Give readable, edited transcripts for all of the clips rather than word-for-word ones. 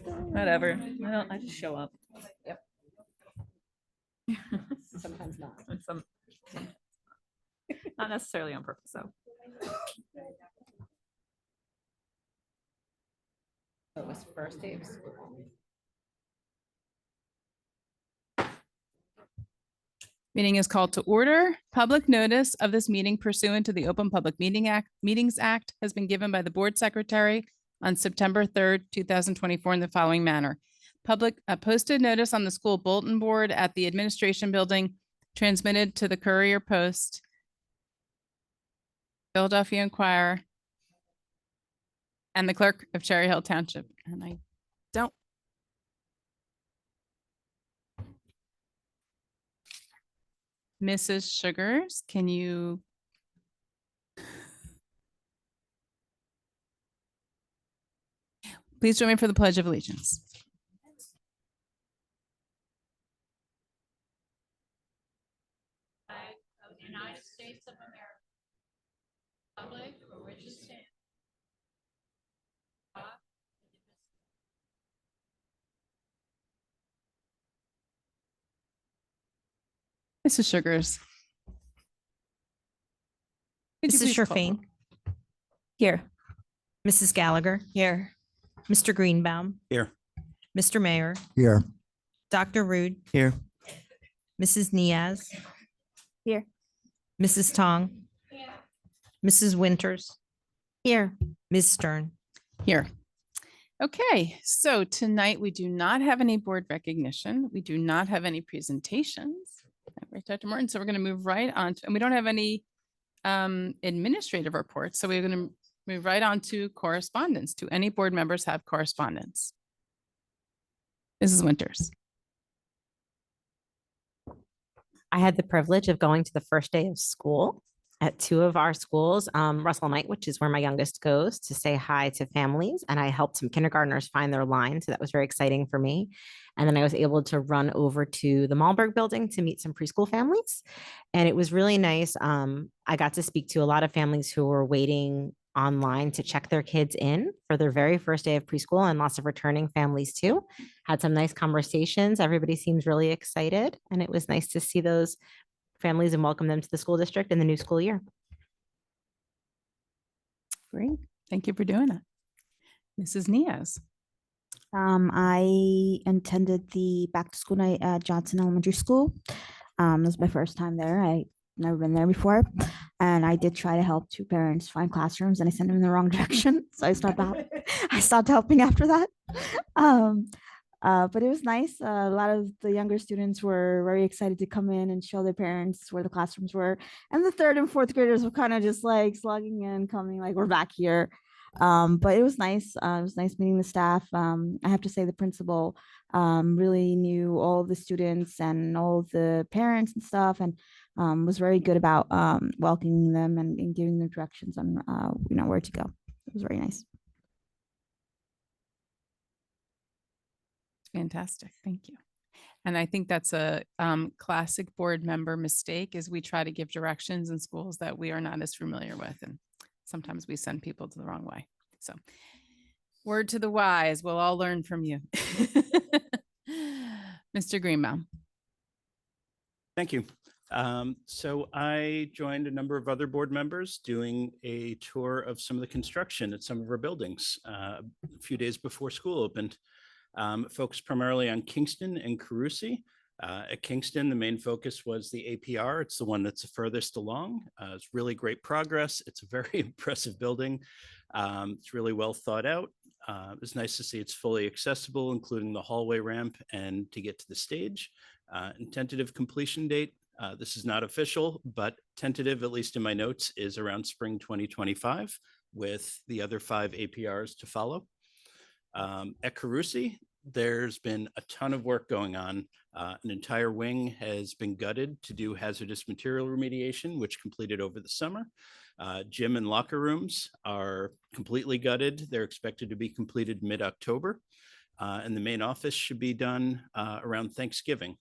Whatever. I just show up. Yep. Sometimes not. And not necessarily on purpose, so. It was first day of school. Meeting is called to order. Public notice of this meeting pursuant to the Open Public Meetings Act has been given by the Board Secretary on September 3rd, 2024 in the following manner. Public posted notice on the school bulletin board at the administration building, transmitted to the Courier Post, Philadelphia Inquirer, and the clerk of Cherry Hill Township. And I don't. Mrs. Sugars, can you? Please join me for the Pledge of Allegiance. Of the United States of America, public for which it stands. Mrs. Sugars. Could you Mrs. please call- Sherfane. Here. Mrs. Gallagher. Here. Mr. Greenbaum. Here. Mr. Mayor. Here. Dr. Rude. Here. Mrs. Niaz. Here. Mrs. Tong. Mrs. Winters. Here. Ms. Stern. Here. Okay, so tonight we do not have any board recognition. We do not have any presentations. Right, Dr. Martin, so we're going to move right on to, and we don't have any administrative reports. So we're going to move right on to correspondence. Do any board members have correspondence? Mrs. Winters. I had the privilege of going to the first day of school at two of our schools, Russell Knight, which is where my youngest goes, to say hi to families. And I helped some kindergartners find their line. So that was very exciting for me. And then I was able to run over to the Malmberg building to meet some preschool families. And it was really nice. I got to speak to a lot of families who were waiting online to check their kids in for their very first day of preschool, and lots of returning families too. Had some nice conversations. Everybody seems really excited. And it was nice to see those families and welcome them to the school district in the new school year. Great. Thank you for doing that. Mrs. Niaz. I attended the back to school night at Johnson Elementary School. It was my first time there. I never been there before. And I did try to help two parents find classrooms, and I sent them in the wrong direction. So I stopped helping after that. But it was nice. A lot of the younger students were very excited to come in and show their parents where the classrooms were. And the third and fourth graders were kind of just like slugging in, coming like, we're back here. But it was nice. It was nice meeting the staff. I have to say the principal really knew all the students and all the parents and stuff, and was very good about welcoming them and giving them directions on where to go. It was very nice. Fantastic. Thank you. And I think that's a classic board member mistake, is we try to give directions in schools that we are not as familiar with. And sometimes we send people to the wrong way. So word to the wise, we'll all learn from you. Mr. Greenbaum. Thank you. So I joined a number of other board members doing a tour of some of the construction at some of our buildings a few days before school opened. Focused primarily on Kingston and Carusi. At Kingston, the main focus was the APR. It's the one that's the furthest along. It's really great progress. It's a very impressive building. It's really well thought out. It's nice to see it's fully accessible, including the hallway ramp and to get to the stage. And tentative completion date, this is not official, but tentative, at least in my notes, is around spring 2025, with the other 5 APRs to follow. At Carusi, there's been a ton of work going on. An entire wing has been gutted to do hazardous material remediation, which completed over the summer. Gym and locker rooms are completely gutted. They're expected to be completed mid-October. And the main office should be done around Thanksgiving.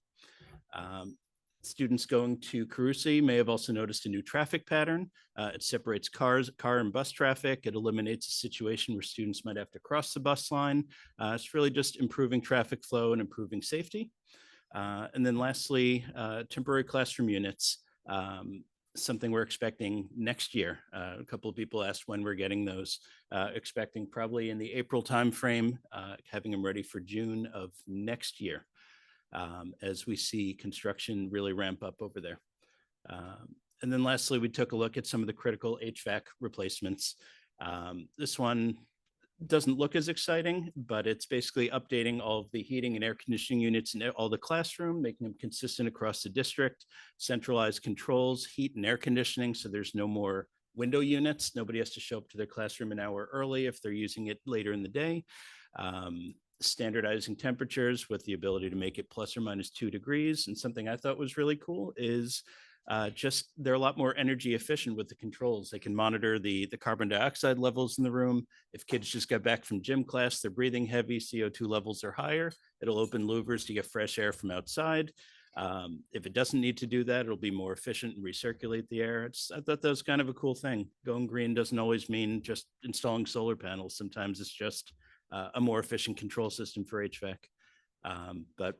Students going to Carusi may have also noticed a new traffic pattern. It separates car and bus traffic. It eliminates a situation where students might have to cross the bus line. It's really just improving traffic flow and improving safety. And then lastly, temporary classroom units, something we're expecting next year. A couple of people asked when we're getting those, expecting probably in the April timeframe, having them ready for June of next year. As we see construction really ramp up over there. And then lastly, we took a look at some of the critical HVAC replacements. This one doesn't look as exciting, but it's basically updating all of the heating and air conditioning units in all the classroom, making them consistent across the district, centralized controls, heat and air conditioning, so there's no more window units. Nobody has to show up to their classroom an hour early if they're using it later in the day. Standardizing temperatures with the ability to make it plus or minus 2 degrees. And something I thought was really cool is just they're a lot more energy efficient with the controls. They can monitor the carbon dioxide levels in the room. If kids just got back from gym class, they're breathing heavy, CO2 levels are higher. It'll open louvers to get fresh air from outside. If it doesn't need to do that, it'll be more efficient and recirculate the air. I thought that was kind of a cool thing. Going green doesn't always mean just installing solar panels. Sometimes it's just a more efficient control system for HVAC. But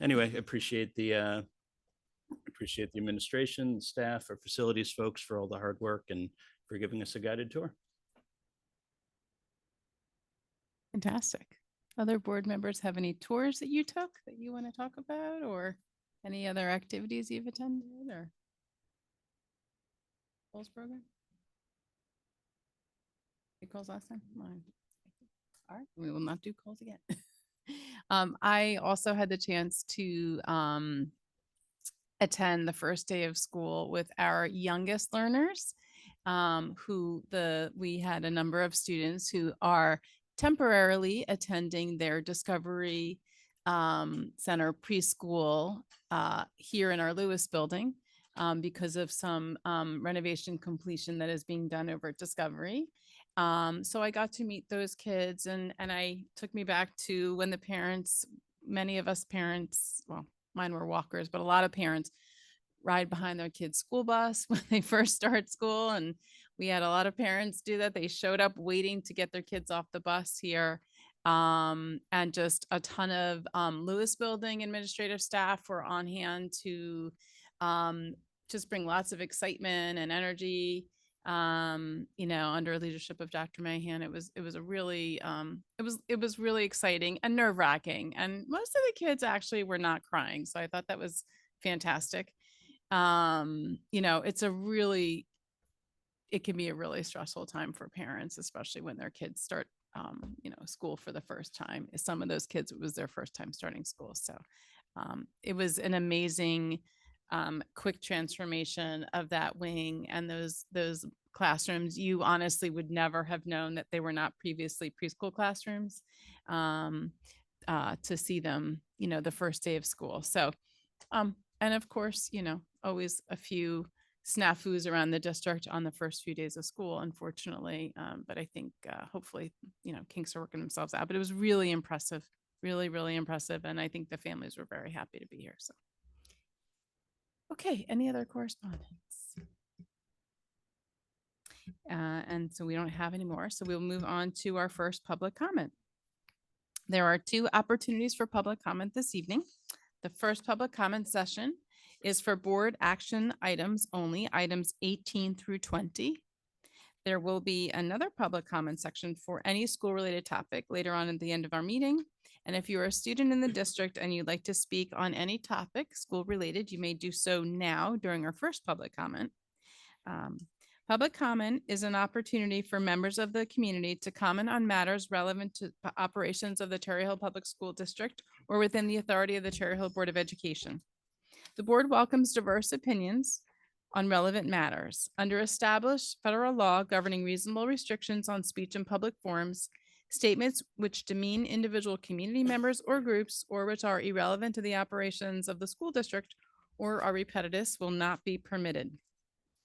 anyway, appreciate the administration, staff, our facilities folks for all the hard work and for giving us a guided tour. Fantastic. Other board members have any tours that you took that you want to talk about, or any other activities you've attended, or goals program? Any calls last time? Mine. All right, we will not do calls again. I also had the chance to attend the first day of school with our youngest learners, we had a number of students who are temporarily attending their Discovery Center preschool here in our Lewis building because of some renovation completion that is being done over at Discovery. So I got to meet those kids, and I took me back to when the parents, many of us parents, well, mine were walkers, but a lot of parents ride behind their kids' school bus when they first start school. And we had a lot of parents do that. They showed up waiting to get their kids off the bus here. And just a ton of Lewis building administrative staff were on hand to just bring lots of excitement and energy. Under leadership of Dr. Mahan, it was a really it was really exciting and nerve-wracking. And most of the kids actually were not crying, so I thought that was fantastic. It can be a really stressful time for parents, especially when their kids start school for the first time. Some of those kids, it was their first time starting school, so it was an amazing quick transformation of that wing and those classrooms. You honestly would never have known that they were not previously preschool classrooms to see them, the first day of school. So, and of course, always a few snafus around the district on the first few days of school, unfortunately. But I think hopefully, kinks are working themselves out. But it was really impressive, really, really impressive. And I think the families were very happy to be here. So. Okay, any other correspondence? And so we don't have any more. So we'll move on to our first public comment. There are 2 opportunities for public comment this evening. The first public comment session is for board action items only, items 18 through 20. There will be another public comment section for any school-related topic later on at the end of our meeting. And if you're a student in the district and you'd like to speak on any topic school-related, you may do so now during our first public comment. Public comment is an opportunity for members of the community to comment on matters relevant to operations of the Cherry Hill Public School District or within the authority of the Cherry Hill Board of Education. The board welcomes diverse opinions on relevant matters. Under established federal law governing reasonable restrictions on speech in public forums, statements which demean individual community members or groups or which are irrelevant to the operations of the school district or are repetitive will not be permitted.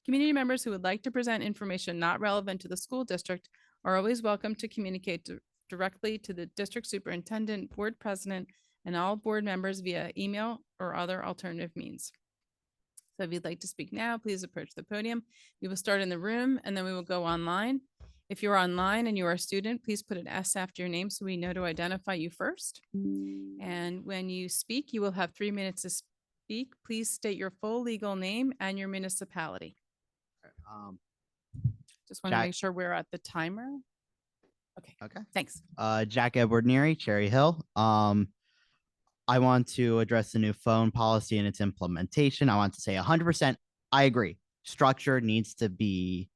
Community members who would like to present information not relevant to the school district are always welcome to communicate directly to the district superintendent, board president, and all board members via email or other alternative means. So if you'd like to speak now, please approach the podium. We will start in the room and then we will go online. If you're online and you are a student, please put an S after your name so we know to identify you first. And when you speak, you will have 3 minutes to speak. Please state your full legal name and your municipality. Just want to Jack- make sure we're at the timer. Okay. Thanks. Jack Edward Neary, Cherry Hill. I want to address the new phone policy and its implementation. I want to say 100%. I agree. Structure needs to be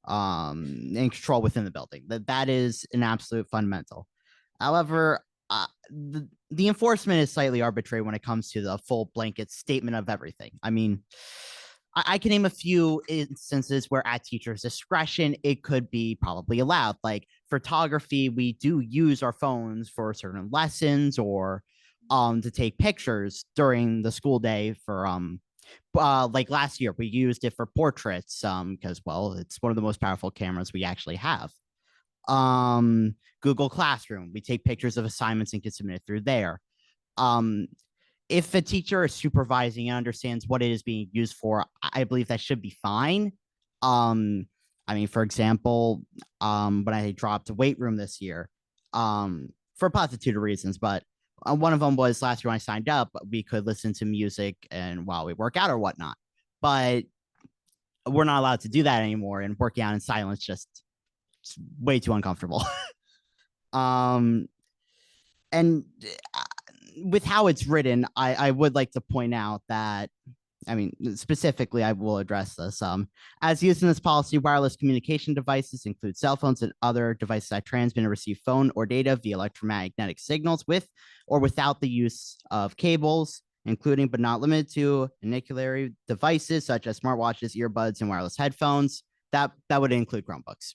in control within the building. That is an absolute fundamental. However, the enforcement is slightly arbitrary when it comes to the full blanket statement of everything. I mean, I can name a few instances where at teacher's discretion, it could be probably allowed. Like photography, we do use our phones for certain lessons or to take pictures during the school day for like last year, we used it for portraits because, well, it's one of the most powerful cameras we actually have. Google Classroom, we take pictures of assignments and can submit it through there. If a teacher is supervising and understands what it is being used for, I believe that should be fine. I mean, for example, when I dropped weight room this year, for a multitude of reasons, but one of them was last year when I signed up, we could listen to music and while we work out or whatnot, but we're not allowed to do that anymore. And working out in silence just way too uncomfortable. And with how it's written, I would like to point out that, I mean, specifically, I will address this. As used in this policy, wireless communication devices include cell phones and other devices that transmit and receive phone or data via electromagnetic signals with or without the use of cables, including but not limited to auricular devices such as smartwatches, earbuds, and wireless headphones. That would include Chromebooks.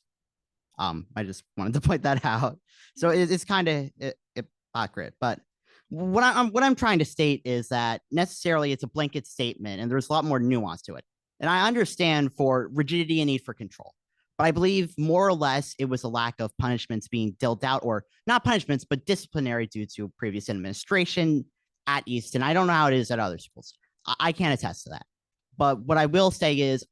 I just wanted to point that out. So it's kind of accurate, but what I'm trying to state is that necessarily it's a blanket statement and there's a lot more nuance to it. And I understand for rigidity and need for control, but I believe more or less it was a lack of punishments being dealt out, or not punishments, but disciplinary due to previous administration at Easton. I don't know how it is at other schools. I can't attest to that. But what I will say is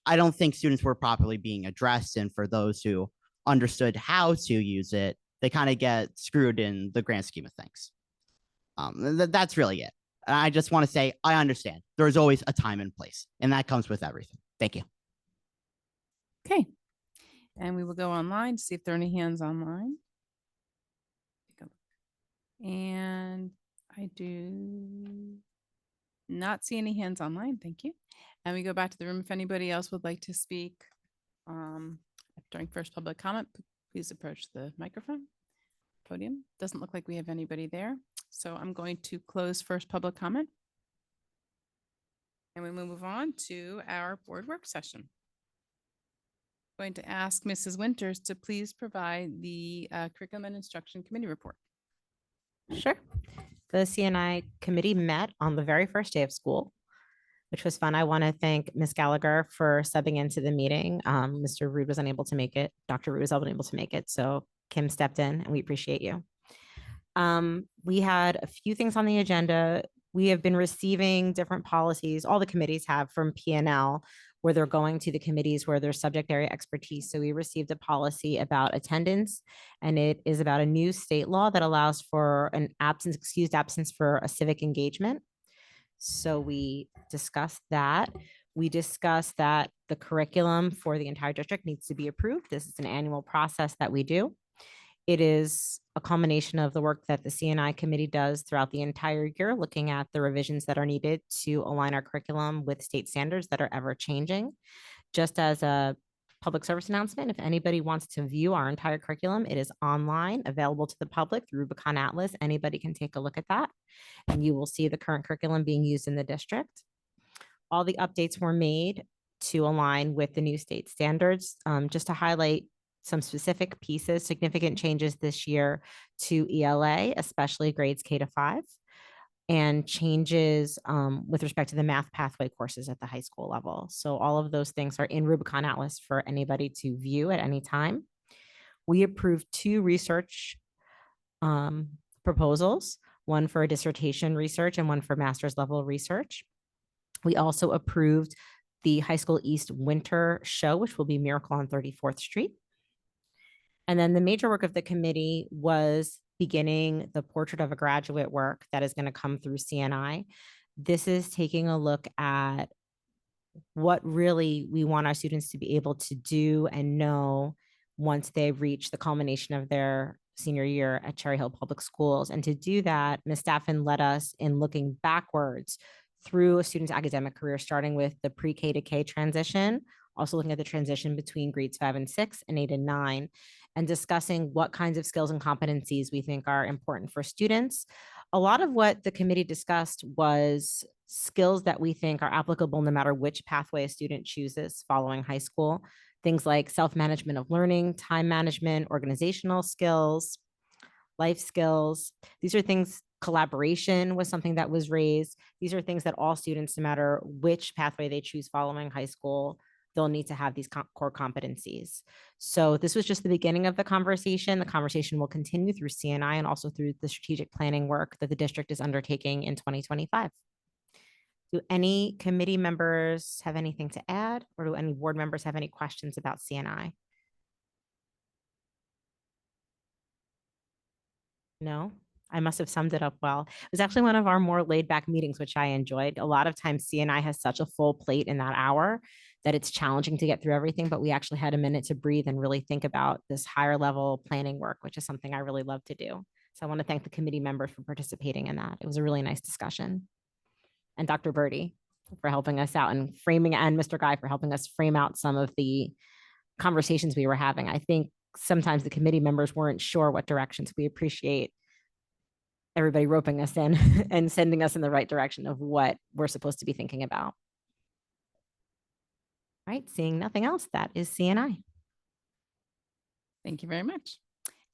I don't think students were properly being addressed. And for those who understood how to use it, they kind of get screwed in the grand scheme of things. That's really it. And I just want to say, I understand there's always a time and place, and that comes with everything. Thank you. Okay. And we will go online to see if there are any hands online. And I do not see any hands online. Thank you. And we go back to the room. If anybody else would like to speak during first public comment, please approach the microphone. Podium. Doesn't look like we have anybody there. So I'm going to close first public comment. And we will move on to our board work session. Going to ask Mrs. Winters to please provide the curriculum and instruction committee report. Sure. The CNI committee met on the very first day of school, which was fun. I want to thank Ms. Gallagher for subbing into the meeting. Mr. Rude was unable to make it. Dr. Rude was unable to make it. So Kim stepped in and we appreciate you. We had a few things on the agenda. We have been receiving different policies, all the committees have, from P&L, where they're going to the committees where there's subject area expertise. So we received a policy about attendance, and it is about a new state law that allows for an excused absence for a civic engagement. So we discussed that. We discussed that the curriculum for the entire district needs to be approved. This is an annual process that we do. It is a combination of the work that the CNI committee does throughout the entire year, looking at the revisions that are needed to align our curriculum with state standards that are ever changing. Just as a public service announcement, if anybody wants to view our entire curriculum, it is online, available to the public through Rubicon Atlas. Anybody can take a look at that, and you will see the current curriculum being used in the district. All the updates were made to align with the new state standards. Just to highlight some specific pieces, significant changes this year to ELA, especially grades K-5, and changes with respect to the math pathway courses at the high school level. So all of those things are in Rubicon Atlas for anybody to view at any time. We approved 2 research proposals, one for a dissertation research and one for master's level research. We also approved the High School East Winter Show, which will be Miracle on 34th Street. And then the major work of the committee was beginning the Portrait of a Graduate work that is going to come through CNI. This is taking a look at what really we want our students to be able to do and know once they reach the culmination of their senior year at Cherry Hill Public Schools. And to do that, Ms. Staffen led us in looking backwards through a student's academic career, starting with the pre-K to K transition, also looking at the transition between grades 5 and 6 and 8 and 9, and discussing what kinds of skills and competencies we think are important for students. A lot of what the committee discussed was skills that we think are applicable no matter which pathway a student chooses following high school. Things like self-management of learning, time management, organizational skills, life skills. These are things, collaboration was something that was raised. These are things that all students, no matter which pathway they choose following high school, they'll need to have these core competencies. So this was just the beginning of the conversation. The conversation will continue through CNI and also through the strategic planning work that the district is undertaking in 2025. Do any committee members have anything to add, or do any board members have any questions about CNI? No, I must have summed it up well. It was actually one of our more laid back meetings, which I enjoyed. A lot of times CNI has such a full plate in that hour that it's challenging to get through everything, but we actually had a minute to breathe and really think about this higher level planning work, which is something I really love to do. So I want to thank the committee members for participating in that. It was a really nice discussion. And Dr. Birdie for helping us out and framing, and Mr. Guy for helping us frame out some of the conversations we were having. I think sometimes the committee members weren't sure what directions. We appreciate everybody roping us in and sending us in the right direction of what we're supposed to be thinking about. All right, seeing nothing else, that is CNI. Thank you very much.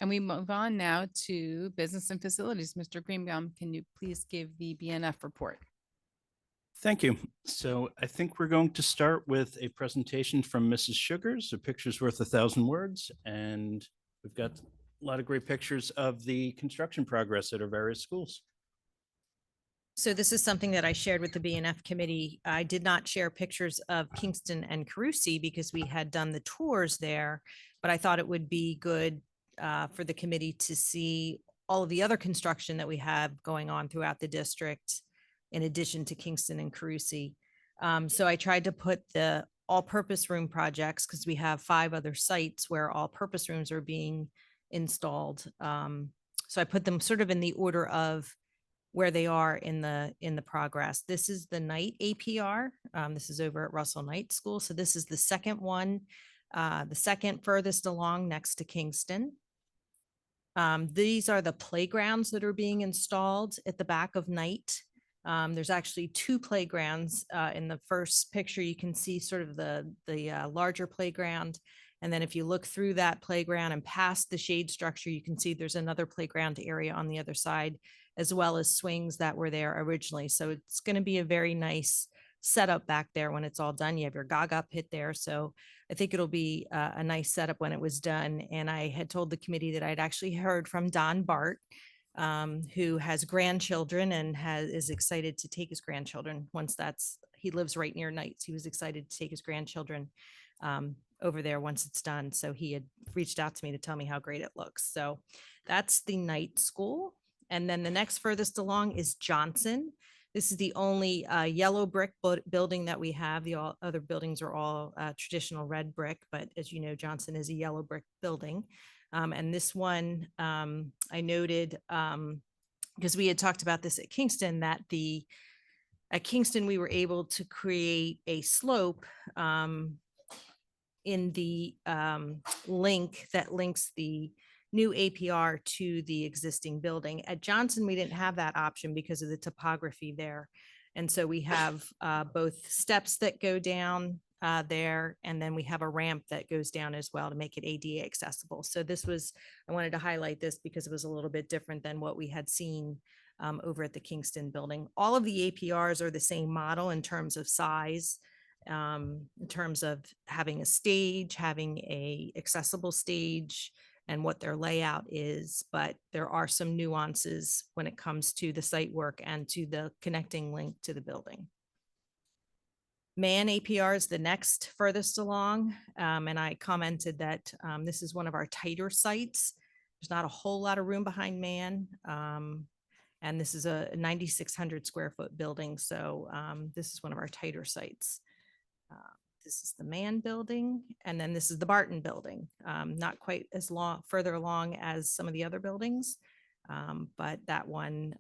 And we move on now to business and facilities. Mr. Greenbaum, can you please give the BNF report? Thank you. So I think we're going to start with a presentation from Mrs. Sugars, a picture's worth 1,000 words. And we've got a lot of great pictures of the construction progress at our various schools. So this is something that I shared with the BNF committee. I did not share pictures of Kingston and Carusi because we had done the tours there, but I thought it would be good for the committee to see all of the other construction that we have going on throughout the district in addition to Kingston and Carusi. So I tried to put the all-purpose room projects because we have 5 other sites where all-purpose rooms are being installed. So I put them sort of in the order of where they are in the progress. This is the night APR. This is over at Russell Knight School. So this is the second one, the second furthest along next to Kingston. These are the playgrounds that are being installed at the back of Knight. There's actually 2 playgrounds. In the first picture, you can see sort of the larger playground. And then if you look through that playground and past the shade structure, you can see there's another playground area on the other side, as well as swings that were there originally. So it's going to be a very nice setup back there when it's all done. You have your Gaga pit there. So I think it'll be a nice setup when it was done. And I had told the committee that I'd actually heard from Don Bart, who has grandchildren and is excited to take his grandchildren once he lives right near Knights. He was excited to take his grandchildren over there once it's done. So he had reached out to me to tell me how great it looks. So that's the Knight School. And then the next furthest along is Johnson. This is the only yellow brick building that we have. The other buildings are all traditional red brick, but as you know, Johnson is a yellow brick building. And this one, I noted, because we had talked about this at Kingston, that at Kingston, we were able to create a slope in the link that links the new APR to the existing building. At Johnson, we didn't have that option because of the topography there. And so we have both steps that go down there, and then we have a ramp that goes down as well to make it ADA accessible. So I wanted to highlight this because it was a little bit different than what we had seen over at the Kingston building. All of the APRs are the same model in terms of size, in terms of having a stage, having a accessible stage, and what their layout is, but there are some nuances when it comes to the site work and to the connecting link to the building. Man APR is the next furthest along. And I commented that this is one of our tighter sites. There's not a whole lot of room behind Man. And this is a 9,600 square foot building. So this is one of our tighter sites. This is the Man building, and then this is the Barton building. Not quite as further along as some of the other buildings, but that one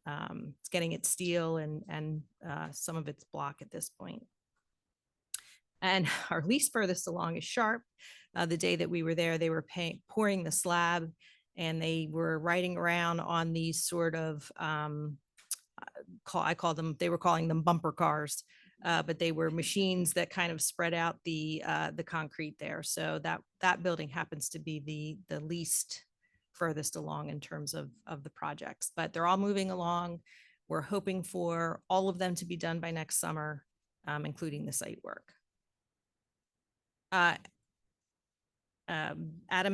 it's getting its steel and some of its block at this point. And our least furthest along is Sharp. The day that we were there, they were pouring the slab, and they were riding around on these sort of they were calling them bumper cars. But they were machines that kind of spread out the concrete there. So that building happens to be the least furthest along in terms of the projects, but they're all moving along. We're hoping for all of them to be done by next summer, including the site work. Adam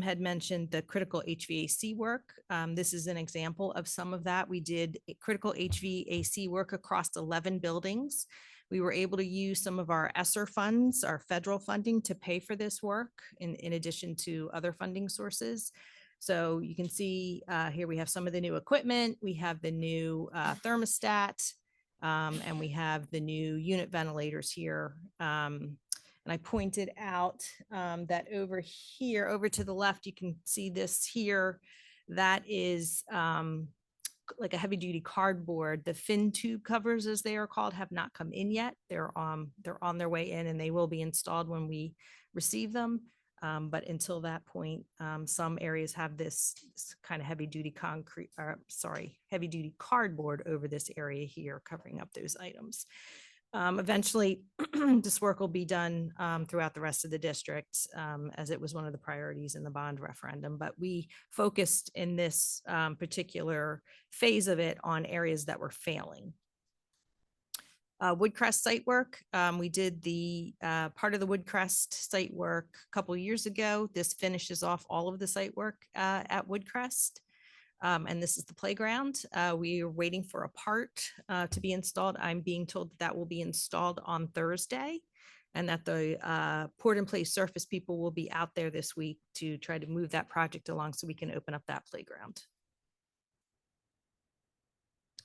had mentioned the critical HVAC work. This is an example of some of that. We did critical HVAC work across 11 buildings. We were able to use some of our ESSER funds, our federal funding, to pay for this work in addition to other funding sources. So you can see here we have some of the new equipment. We have the new thermostat, and we have the new unit ventilators here. And I pointed out that over here, over to the left, you can see this here. That is like a heavy duty cardboard. The fin tube covers, as they are called, have not come in yet. They're on their way in, and they will be installed when we receive them. But until that point, some areas have this kind of heavy duty heavy duty cardboard over this area here, covering up those items. Eventually, this work will be done throughout the rest of the district, as it was one of the priorities in the bond referendum. But we focused in this particular phase of it on areas that were failing. Woodcrest site work. We did the part of the Woodcrest site work a couple years ago. This finishes off all of the site work at Woodcrest. And this is the playground. We are waiting for a part to be installed. I'm being told that will be installed on Thursday, and that the port and play surface people will be out there this week to try to move that project along so we can open up that playground.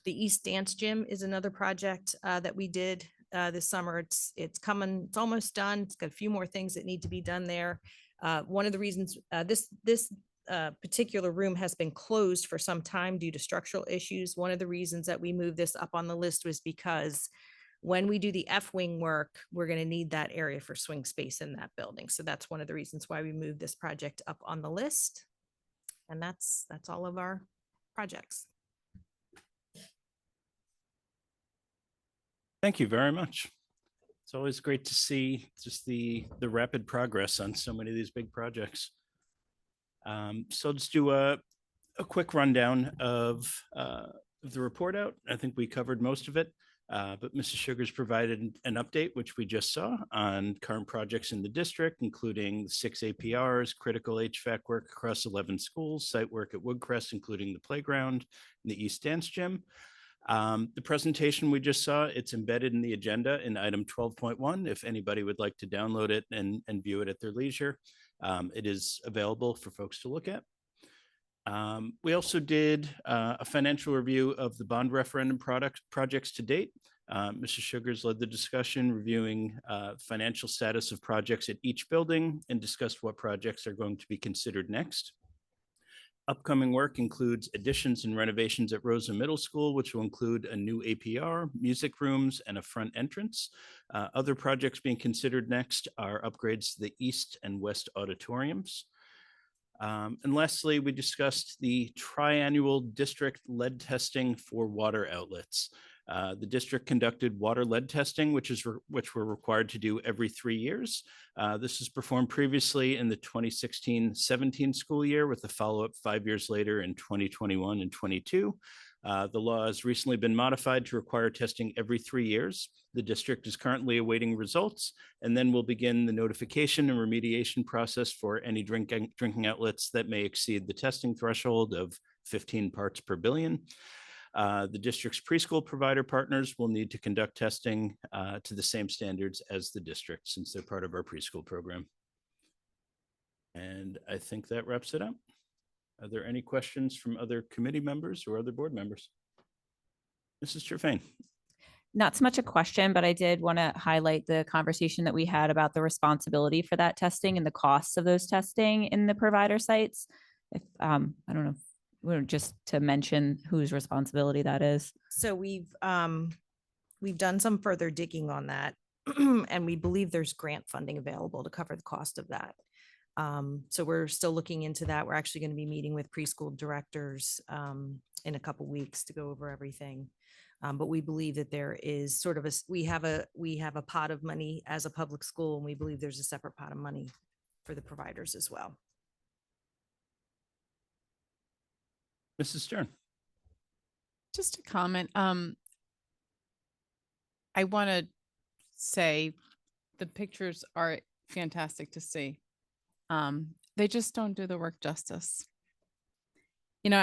The East Dance Gym is another project that we did this summer. It's coming, it's almost done. It's got a few more things that need to be done there. One of the reasons this particular room has been closed for some time due to structural issues. One of the reasons that we moved this up on the list was because when we do the F-wing work, we're going to need that area for swing space in that building. So that's one of the reasons why we moved this project up on the list. And that's all of our projects. Thank you very much. It's always great to see just the rapid progress on so many of these big projects. So I'll just do a quick rundown of the report out. I think we covered most of it, but Mrs. Sugars provided an update, which we just saw, on current projects in the district, including 6 APRs, critical HVAC work across 11 schools, site work at Woodcrest, including the playground and the East Dance Gym. The presentation we just saw, it's embedded in the agenda in item 12.1. If anybody would like to download it and view it at their leisure, it is available for folks to look at. We also did a financial review of the bond referendum projects to date. Mrs. Sugars led the discussion, reviewing financial status of projects at each building, and discussed what projects are going to be considered next. Upcoming work includes additions and renovations at Rosa Middle School, which will include a new APR, music rooms, and a front entrance. Other projects being considered next are upgrades to the east and west auditoriums. And lastly, we discussed the triannual district lead testing for water outlets. The district conducted water lead testing, which we're required to do every 3 years. This was performed previously in the 2016-17 school year, with a follow-up 5 years later in 2021 and 22. The law has recently been modified to require testing every 3 years. The district is currently awaiting results, and then we'll begin the notification and remediation process for any drinking outlets that may exceed the testing threshold of 15 parts per billion. The district's preschool provider partners will need to conduct testing to the same standards as the district since they're part of our preschool program. And I think that wraps it up. Are there any questions from other committee members or other board members? Mrs. Trefane. Not so much a question, but I did want to highlight the conversation that we had about the responsibility for that testing and the costs of those testing in the provider sites. If I don't know, we're just to mention whose responsibility that is. So we've done some further digging on that, and we believe there's grant funding available to cover the cost of that. So we're still looking into that. We're actually going to be meeting with preschool directors in a couple weeks to go over everything. But we believe that there is sort of we have a pot of money as a public school, and we believe there's a separate pot of money for the providers as well. Mrs. Stern. Just a comment. I want to say the pictures are fantastic to see. They just don't do the work justice. You know,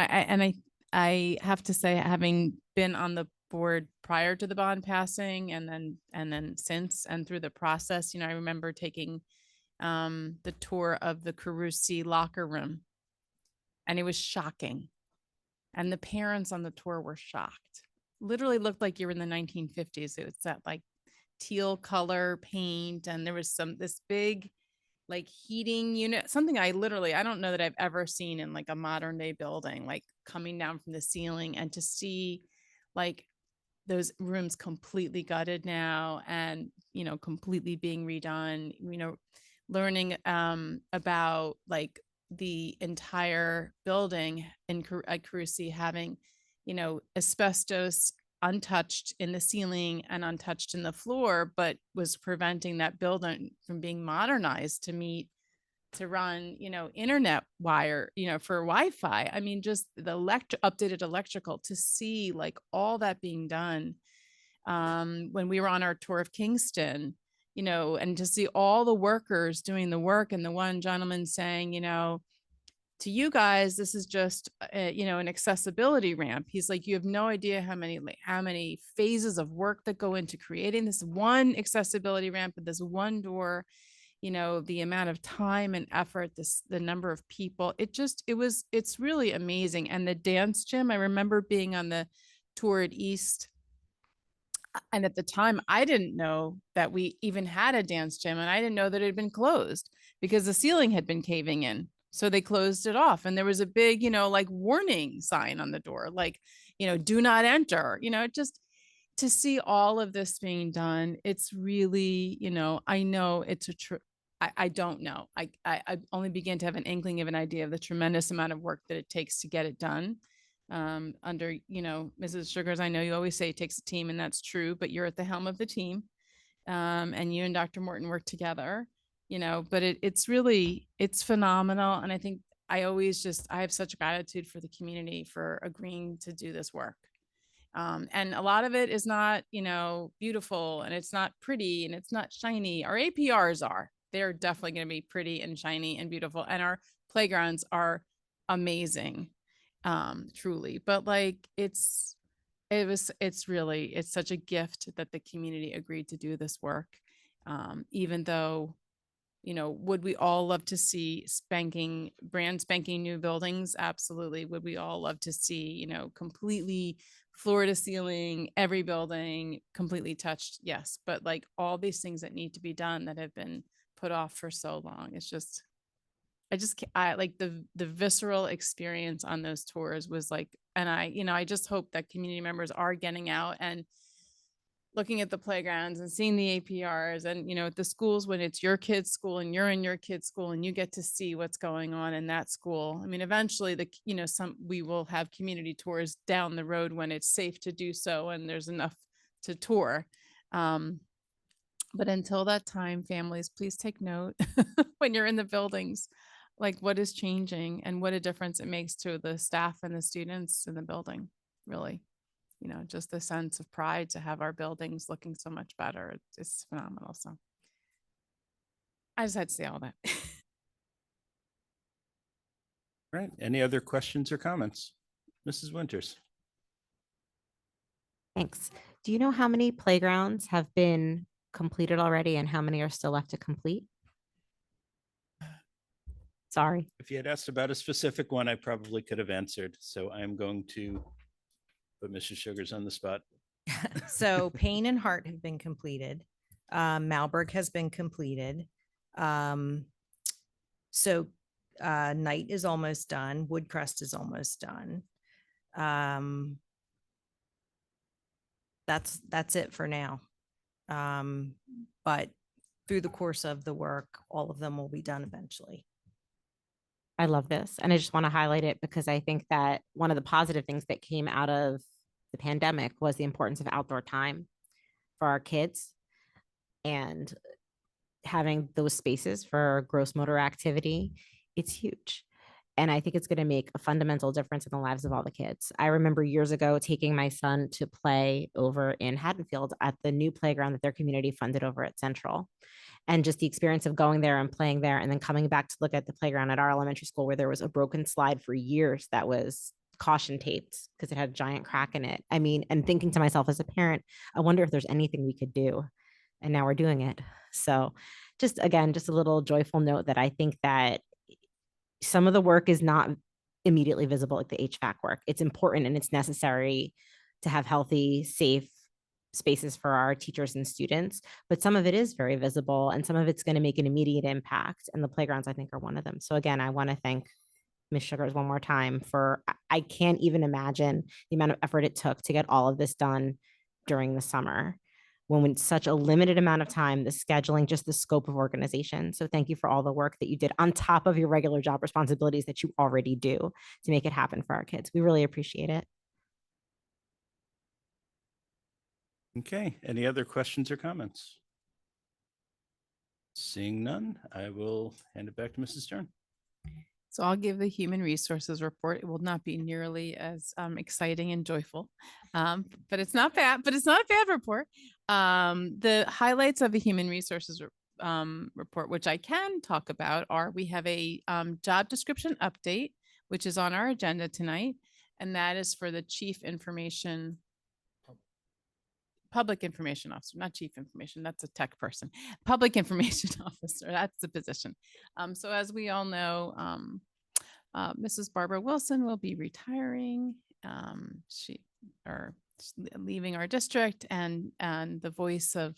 I have to say, having been on the board prior to the bond passing and then since and through the process, you know, I remember taking the tour of the Carusi locker room, and it was shocking. And the parents on the tour were shocked. Literally looked like you were in the 1950s. It was that like teal color paint, and there was this big like heating unit, something I don't know that I've ever seen in like a modern day building, like coming down from the ceiling, and to see like those rooms completely gutted now and, you know, completely being redone, you know, learning about like the entire building at Carusi having, you know, asbestos untouched in the ceiling and untouched in the floor, but was preventing that building from being modernized to run, you know, internet wire, you know, for Wi-Fi. I mean, just the updated electrical, to see like all that being done. When we were on our tour of Kingston, you know, and to see all the workers doing the work, and the one gentleman saying, you know, to you guys, this is just, you know, an accessibility ramp. He's like, you have no idea how many phases of work that go into creating this one accessibility ramp with this one door, you know, the amount of time and effort, the number of people, it's really amazing. And the dance gym, I remember being on the tour at East. And at the time, I didn't know that we even had a dance gym, and I didn't know that it had been closed because the ceiling had been caving in. So they closed it off, and there was a big, you know, like warning sign on the door, like, you know, do not enter, you know, just to see all of this being done. It's really, you know, I know it's I don't know. I only began to have an inkling of an idea of the tremendous amount of work that it takes to get it done. Under, you know, Mrs. Sugars, I know you always say it takes a team, and that's true, but you're at the helm of the team. And you and Dr. Morton work together, you know, but it's really, it's phenomenal. And I think I have such gratitude for the community for agreeing to do this work. And a lot of it is not, you know, beautiful, and it's not pretty, and it's not shiny. Our APRs are. They're definitely going to be pretty and shiny and beautiful. And our playgrounds are amazing, truly. But like, it's such a gift that the community agreed to do this work. Even though, you know, would we all love to see brand spanking new buildings? Absolutely. Would we all love to see, you know, completely floor to ceiling, every building completely touched? Yes. But like all these things that need to be done that have been put off for so long, it's just, I like the visceral experience on those tours was like, and I just hope that community members are getting out and looking at the playgrounds and seeing the APRs, and, you know, at the schools, when it's your kid's school and you're in your kid's school and you get to see what's going on in that school. I mean, eventually we will have community tours down the road when it's safe to do so and there's enough to tour. But until that time, families, please take note when you're in the buildings, like what is changing and what a difference it makes to the staff and the students in the building. Really, you know, just the sense of pride to have our buildings looking so much better. It's phenomenal. So I just had to say all that. Right. Any other questions or comments? Mrs. Winters. Thanks. Do you know how many playgrounds have been completed already and how many are still left to complete? Sorry. If you had asked about a specific one, I probably could have answered. So I'm going to put Mrs. Sugars on the spot. So Payne and Hart have been completed. Malberg has been completed. So Knight is almost done. Woodcrest is almost done. That's it for now. But through the course of the work, all of them will be done eventually. I love this. And I just want to highlight it because I think that one of the positive things that came out of the pandemic was the importance of outdoor time for our kids and having those spaces for gross motor activity. It's huge. And I think it's going to make a fundamental difference in the lives of all the kids. I remember years ago taking my son to play over in Haddonfield at the new playground that their community funded over at Central. And just the experience of going there and playing there and then coming back to look at the playground at our elementary school where there was a broken slide for years that was caution taped because it had a giant crack in it. I mean, and thinking to myself as a parent, I wonder if there's anything we could do. And now we're doing it. So just again, just a little joyful note that I think that some of the work is not immediately visible, like the HVAC work. It's important and it's necessary to have healthy, safe spaces for our teachers and students, but some of it is very visible and some of it's going to make an immediate impact. And the playgrounds, I think, are one of them. So again, I want to thank Ms. Sugars one more time for, I can't even imagine the amount of effort it took to get all of this done during the summer when with such a limited amount of time, the scheduling, just the scope of organization. So thank you for all the work that you did on top of your regular job responsibilities that you already do to make it happen for our kids. We really appreciate it. Okay, any other questions or comments? Seeing none, I will hand it back to Mrs. Stern. So I'll give the human resources report. It will not be nearly as exciting and joyful, but it's not bad. But it's not a bad report. The highlights of the human resources report, which I can talk about, are we have a job description update, which is on our agenda tonight, and that is for the public information officer, not chief information. That's a tech person. Public information officer. That's the position. So as we all know, Mrs. Barbara Wilson will be retiring. She's leaving our district, and the voice of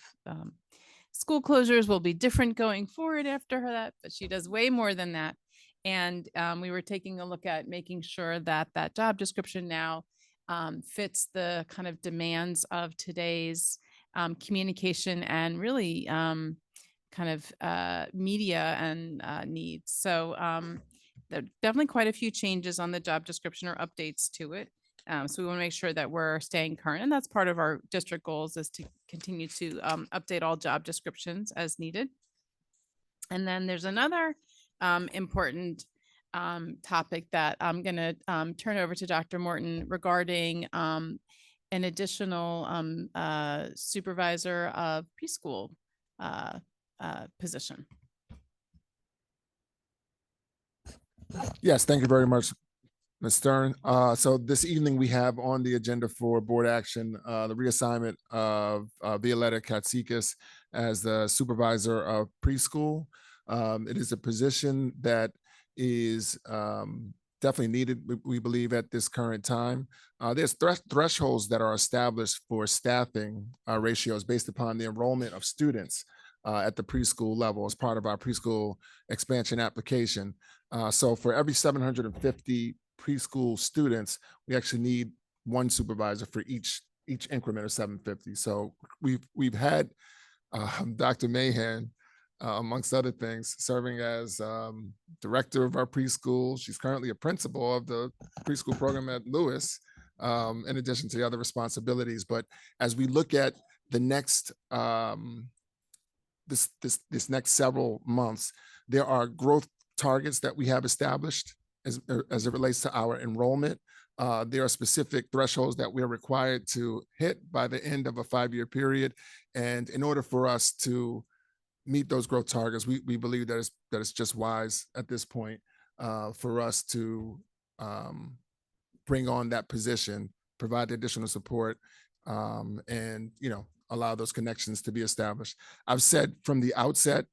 school closures will be different going forward after that. But she does way more than that. And we were taking a look at making sure that that job description now fits the kind of demands of today's communication and really kind of media and needs. So there are definitely quite a few changes on the job description or updates to it. So we want to make sure that we're staying current. And that's part of our district goals, is to continue to update all job descriptions as needed. And then there's another important topic that I'm going to turn over to Dr. Morton regarding an additional supervisor of preschool position. Yes, thank you very much, Ms. Stern. So this evening we have on the agenda for board action the reassignment of Violetta Katsikis as the supervisor of preschool. It is a position that is definitely needed, we believe, at this current time. There's thresholds that are established for staffing ratios based upon the enrollment of students at the preschool level as part of our preschool expansion application. So for every 750 preschool students, we actually need one supervisor for each increment of 750. So we've had Dr. Mahan, amongst other things, serving as director of our preschool. She's currently a principal of the preschool program at Lewis, in addition to the other responsibilities. But as we look at the next this next several months, there are growth targets that we have established as it relates to our enrollment. There are specific thresholds that we're required to hit by the end of a 5-year period. And in order for us to meet those growth targets, we believe that it's just wise at this point for us to bring on that position, provide the additional support and, allow those connections to be established. I've said from the outset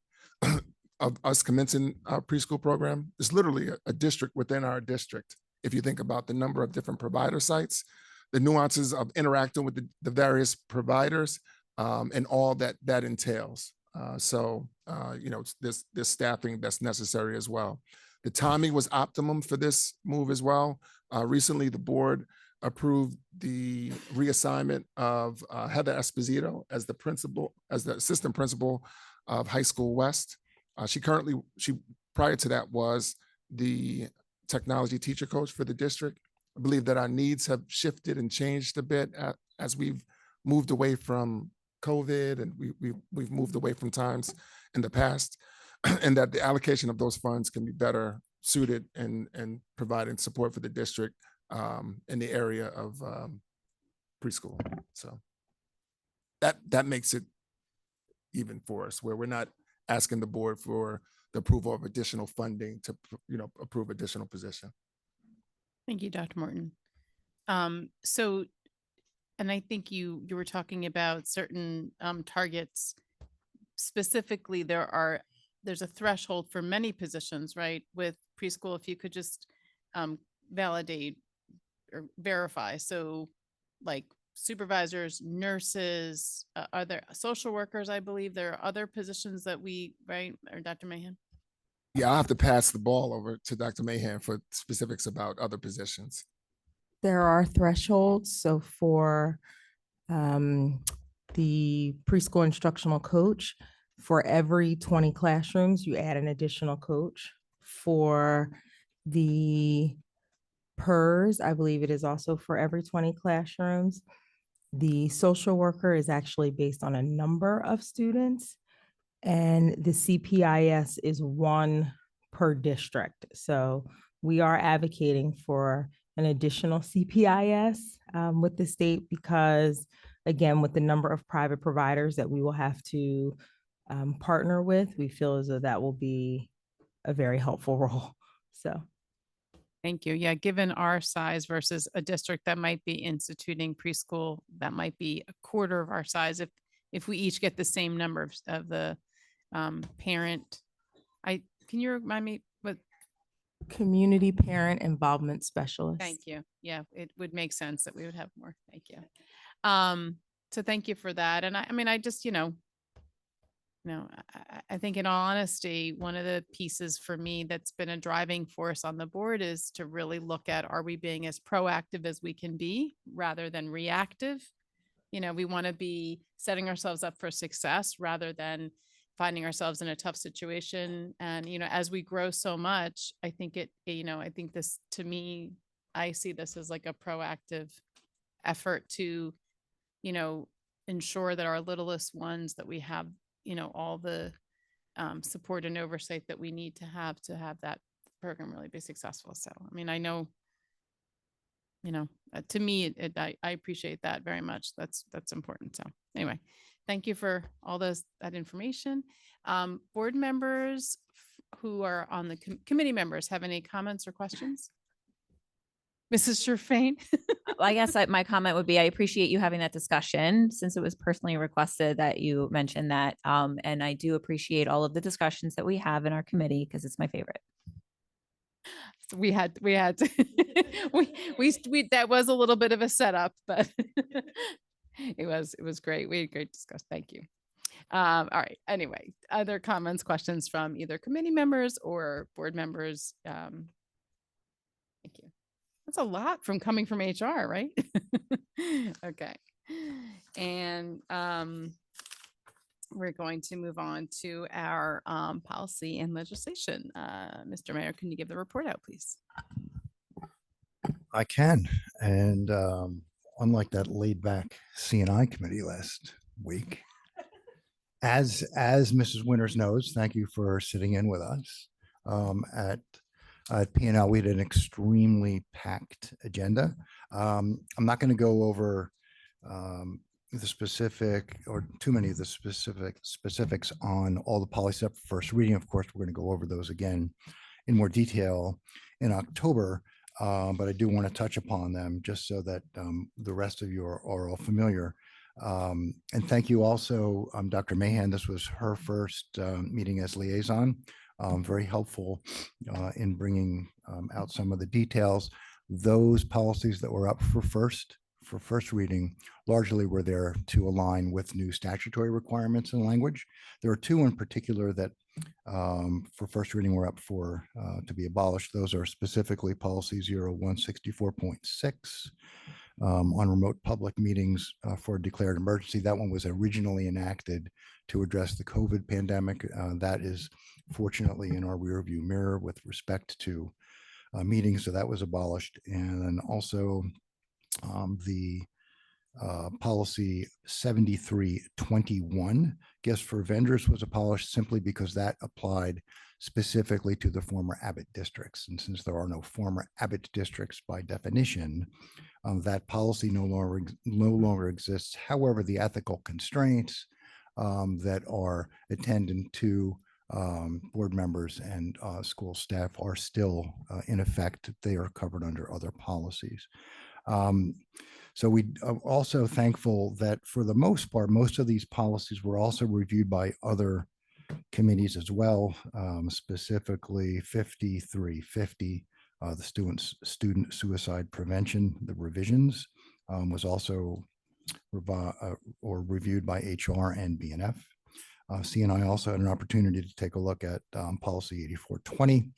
of us commencing our preschool program, it's literally a district within our district. If you think about the number of different provider sites, the nuances of interacting with the various providers, and all that entails. There's staffing that's necessary as well. The timing was optimum for this move as well. Recently, the board approved the reassignment of Heather Esposito as the assistant principal of High School West. She prior to that was the technology teacher coach for the district. I believe that our needs have shifted and changed a bit as we've moved away from COVID, and we've moved away from times in the past, and that the allocation of those funds can be better suited and providing support for the district in the area of preschool. So that makes it even for us, where we're not asking the board for the approval of additional funding to approve additional position. Thank you, Dr. Morton. And I think you were talking about certain targets. Specifically, there's a threshold for many positions, right? With preschool, if you could just validate or verify. So like supervisors, nurses, are there social workers? I believe there are other positions that right? Or Dr. Mahan? Yeah, I'll have to pass the ball over to Dr. Mahan for specifics about other positions. There are thresholds. So for the preschool instructional coach, for every 20 classrooms, you add an additional coach. For the PERS, I believe it is also for every 20 classrooms. The social worker is actually based on a number of students, and the CPIS is one per district. So we are advocating for an additional CPIS with the state because, again, with the number of private providers that we will have to partner with, we feel as though that will be a very helpful role. So. Thank you. Yeah, given our size versus a district that might be instituting preschool, that might be a quarter of our size. If we each get the same number of the parent, can you remind me what? Community parent involvement specialist. Thank you. Yeah, it would make sense that we would have more. Thank you. So thank you for that. And I just, I think in all honesty, one of the pieces for me that's been a driving force on the board is to really look at, are we being as proactive as we can be rather than reactive? We want to be setting ourselves up for success rather than finding ourselves in a tough situation. And, as we grow so much, I think I think this, to me, I see this as like a proactive effort to, ensure that our littlest ones, that we have all the support and oversight that we need to have that program really be successful. So, I know, to me, I appreciate that very much. That's important. So anyway, thank you for all that information. Board members who are on the committee members have any comments or questions? Mrs. Sherfain? Well, I guess my comment would be, I appreciate you having that discussion since it was personally requested that you mentioned that. And I do appreciate all of the discussions that we have in our committee because it's my favorite. So we had to, we that was a little bit of a setup, but it was great. We had great discussion. Thank you. All right. Anyway, other comments, questions from either committee members or board members? Thank you. That's a lot coming from HR, right? Okay. And we're going to move on to our policy and legislation. Mr. Mayor, can you give the report out, please? I can. And unlike that laid back CNI committee last week, as Mrs. Winters knows, thank you for sitting in with us. At P&L, we had an extremely packed agenda. I'm not going to go over the specific or too many of the specifics on all the policies up for first reading. Of course, we're going to go over those again in more detail in October. but I do want to touch upon them just so that the rest of you are all familiar. And thank you also, Dr. Mahan. This was her first meeting as liaison. Very helpful in bringing out some of the details. Those policies that were up for first reading largely were there to align with new statutory requirements and language. There are two in particular that for first reading were up for to be abolished. Those are specifically policy 0164.6 on remote public meetings for a declared emergency. That one was originally enacted to address the COVID pandemic. That is fortunately in our rear view mirror with respect to meetings. So that was abolished. And then also the policy 7321 gifts for vendors was abolished simply because that applied specifically to the former Abbott districts. And since there are no former Abbott districts by definition, that policy no longer exists. However, the ethical constraints that are attendant to board members and school staff are still in effect. They are covered under other policies. So we are also thankful that for the most part, most of these policies were also reviewed by other committees as well, specifically 5350, the student suicide prevention, the revisions was also reviewed by HR and BNF. CNI also had an opportunity to take a look at policy 8420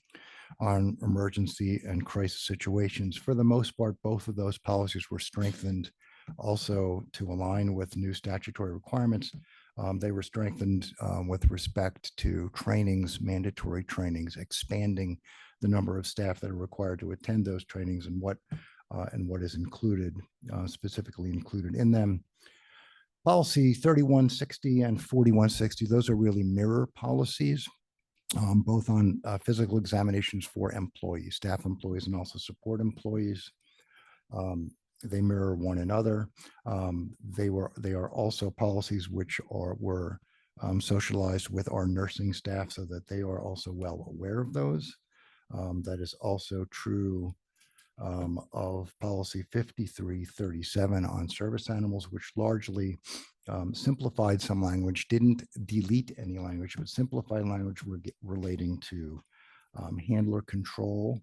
on emergency and crisis situations. For the most part, both of those policies were strengthened also to align with new statutory requirements. They were strengthened with respect to trainings, mandatory trainings, expanding the number of staff that are required to attend those trainings and what is included, specifically included in them. Policy 3160 and 4160, those are really mirror policies. Both on physical examinations for employees, staff employees, and also support employees. They mirror one another. They are also policies which were socialized with our nursing staff so that they are also well aware of those. That is also true of policy 5337 on service animals, which largely simplified some language, didn't delete any language, but simplified language relating to handler control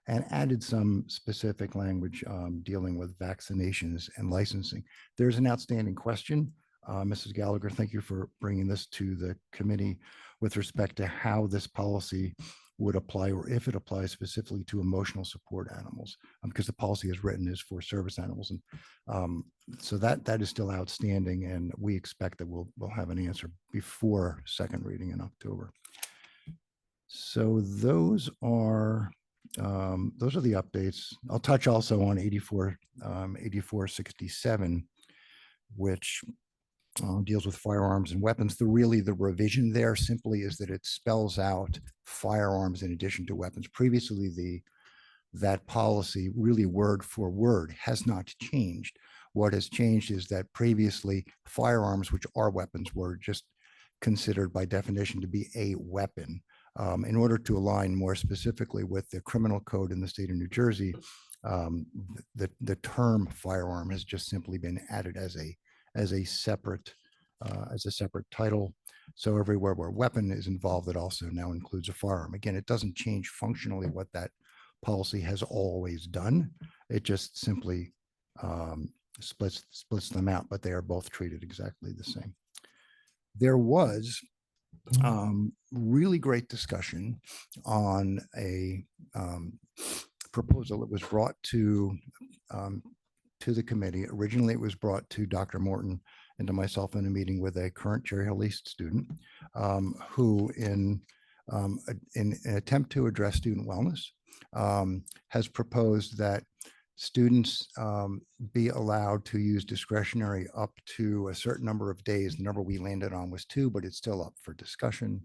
and added some specific language dealing with vaccinations and licensing. There's an outstanding question. Mrs. Gallagher, thank you for bringing this to the committee with respect to how this policy would apply, or if it applies specifically to emotional support animals, because the policy is written is for service animals. And so that is still outstanding, and we expect that we'll have an answer before second reading in October. So those are the updates. I'll touch also on 8467, which deals with firearms and weapons. The revision there simply is that it spells out firearms in addition to weapons. Previously, that policy really word for word has not changed. What has changed is that previously firearms, which are weapons, were just considered by definition to be a weapon. In order to align more specifically with the criminal code in the state of New Jersey, the term firearm has just simply been added as a separate title. So everywhere where weapon is involved, it also now includes a firearm. Again, it doesn't change functionally what that policy has always done. It just simply splits them out, but they are both treated exactly the same. There was really great discussion on a proposal that was brought to the committee. Originally, it was brought to Dr. Morton and to myself in a meeting with a current Cherry Hill East student who, in an attempt to address student wellness, has proposed that students be allowed to use discretionary up to a certain number of days. The number we landed on was 2, but it's still up for discussion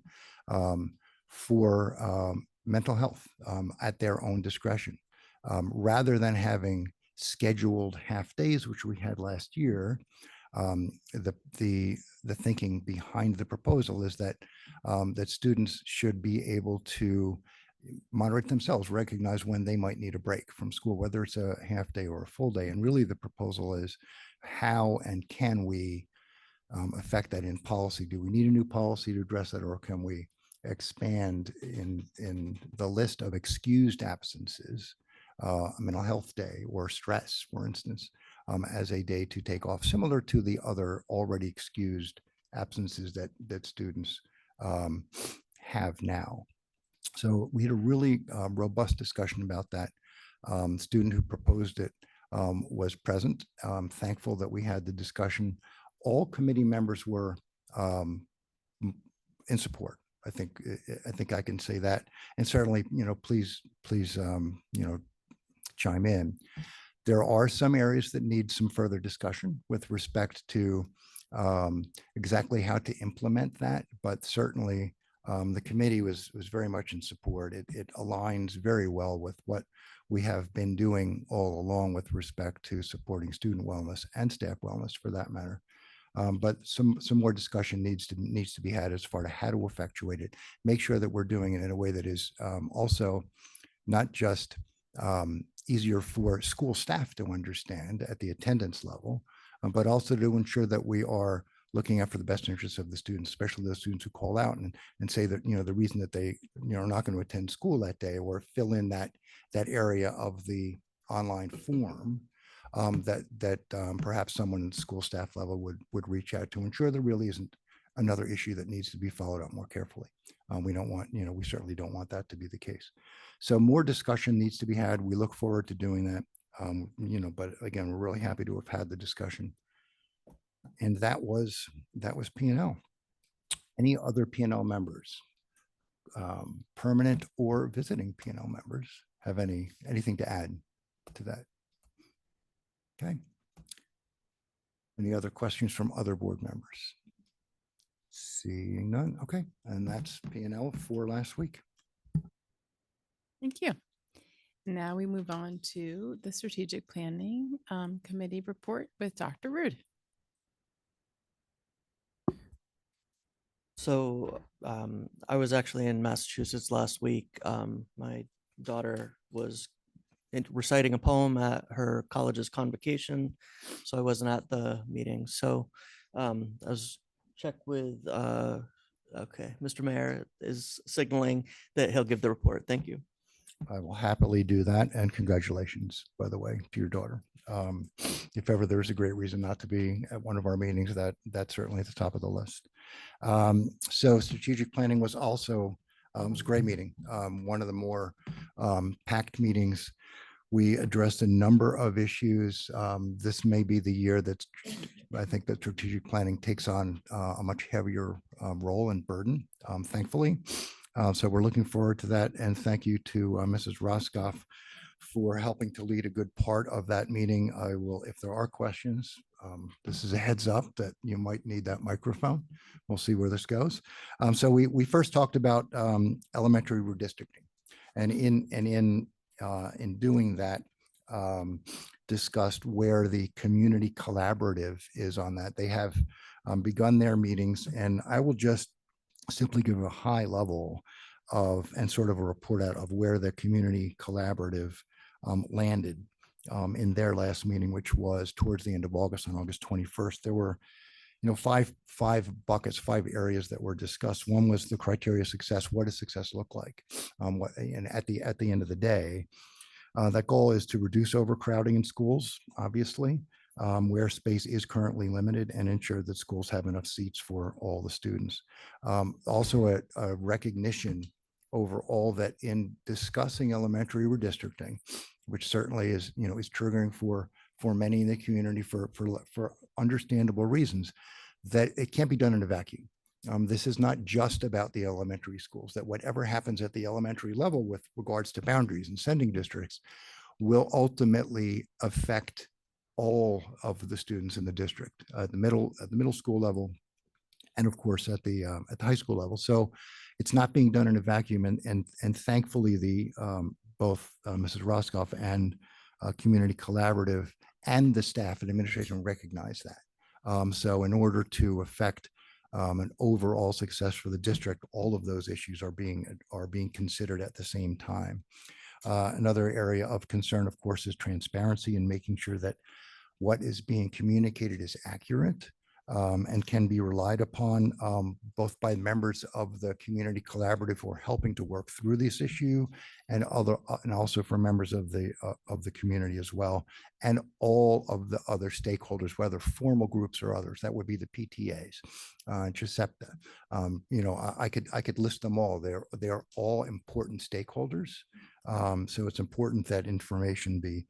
for mental health at their own discretion. Rather than having scheduled half days, which we had last year, the thinking behind the proposal is that that students should be able to moderate themselves, recognize when they might need a break from school, whether it's a half day or a full day. And really the proposal is how and can we affect that in policy? Do we need a new policy to address that, or can we expand in the list of excused absences, a mental health day or stress, for instance, as a day to take off, similar to the other already excused absences that students have now. So we had a really robust discussion about that. Student who proposed it was present. Thankful that we had the discussion. All committee members were in support. I think I can say that. And certainly, please, chime in. There are some areas that need some further discussion with respect to exactly how to implement that, but certainly the committee was very much in support. It aligns very well with what we have been doing all along with respect to supporting student wellness and staff wellness for that matter. But some more discussion needs to be had as far to how to effectuate it, make sure that we're doing it in a way that is also not just easier for school staff to understand at the attendance level, but also to ensure that we are looking out for the best interests of the students, especially those students who call out and say that, the reason that they, are not going to attend school that day or fill in that area of the online form that perhaps someone at school staff level would reach out to ensure there really isn't another issue that needs to be followed up more carefully. We don't want, we certainly don't want that to be the case. So more discussion needs to be had. We look forward to doing that. But again, we're really happy to have had the discussion. And that was P&L. Any other P&L members, permanent or visiting P&L members, have anything to add to that? Okay. Any other questions from other board members? Seeing none. Okay. And that's P&L for last week. Thank you. Now we move on to the strategic planning committee report with Dr. Rude. So I was actually in Massachusetts last week. My daughter was reciting a poem at her college's convocation, so I wasn't at the meeting. So I was checked with, okay, Mr. Mayor is signaling that he'll give the report. Thank you. I will happily do that. And congratulations, by the way, to your daughter. If ever there's a great reason not to be at one of our meetings, that's certainly at the top of the list. So strategic planning was also, it was a great meeting. One of the more packed meetings. We addressed a number of issues. This may be the year that I think that strategic planning takes on a much heavier role and burden, thankfully. So we're looking forward to that. And thank you to Mrs. Roscoff for helping to lead a good part of that meeting. I will, if there are questions, this is a heads up that you might need that microphone. We'll see where this goes. So we first talked about elementary redistricting, and in doing that, discussed where the community collaborative is on that. They have begun their meetings, and I will just simply give a high level of and sort of a report out of where the community collaborative landed in their last meeting, which was towards the end of August, on August 21st. There were, five buckets, 5 areas that were discussed. One was the criteria of success. What does success look like? And at the end of the day, that goal is to reduce overcrowding in schools, obviously, where space is currently limited, and ensure that schools have enough seats for all the students. Also a recognition overall that in discussing elementary redistricting, which certainly is, is triggering for many in the community for understandable reasons, that it can't be done in a vacuum. This is not just about the elementary schools, that whatever happens at the elementary level with regards to boundaries and sending districts will ultimately affect all of the students in the district at the middle school level, and of course at the high school level. So it's not being done in a vacuum, and thankfully the both Mrs. Roscoff and Community Collaborative and the staff and administration recognize that. So in order to affect an overall success for the district, all of those issues are being considered at the same time. Another area of concern, of course, is transparency and making sure that what is being communicated is accurate and can be relied upon both by members of the community collaborative who are helping to work through this issue, and also for members of the community as well, and all of the other stakeholders, whether formal groups or others. That would be the PTAs, Giuseppe. I could list them all. They are all important stakeholders. So it's important that information be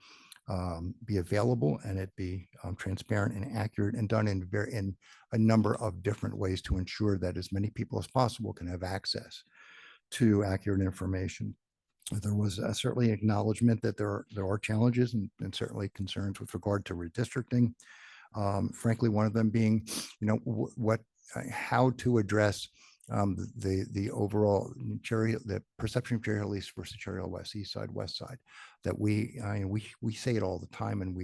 available and it be transparent and accurate and done in a number of different ways to ensure that as many people as possible can have access to accurate information. There was certainly acknowledgement that there are challenges and certainly concerns with regard to redistricting. Frankly, one of them being, how to address the overall the perception of Cherry Hill East versus Cherry Hill West, East Side, West Side, that we say it all the time, and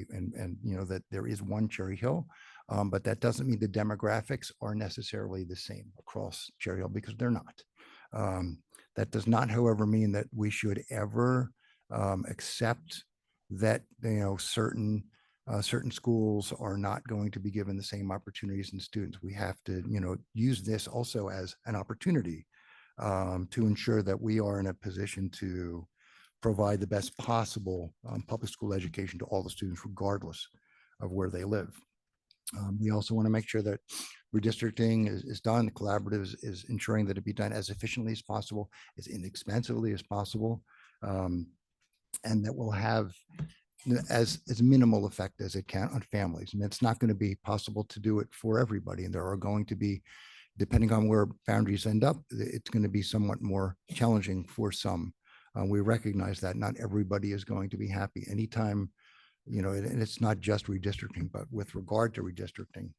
that there is one Cherry Hill, but that doesn't mean the demographics are necessarily the same across Cherry Hill, because they're not. That does not, however, mean that we should ever accept that certain schools are not going to be given the same opportunities and students. We have to, use this also as an opportunity to ensure that we are in a position to provide the best possible public school education to all the students, regardless of where they live. We also want to make sure that redistricting is done. The collaborative is ensuring that it be done as efficiently as possible, as inexpensively as possible, and that will have as minimal effect as it can on families. And it's not going to be possible to do it for everybody. And there are going to be, depending on where boundaries end up, it's going to be somewhat more challenging for some. We recognize that not everybody is going to be happy anytime, and it's not just redistricting, but with regard to redistricting,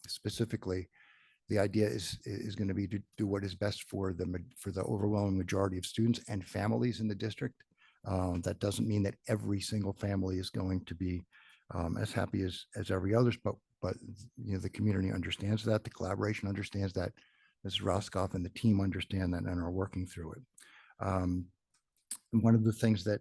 specifically, the idea is going to be to do what is best for the overwhelming majority of students and families in the district. That doesn't mean that every single family is going to be as happy as every others, but the community understands that, the collaboration understands that, Mrs. Roscoff and the team understand that and are working through it. And one of the things that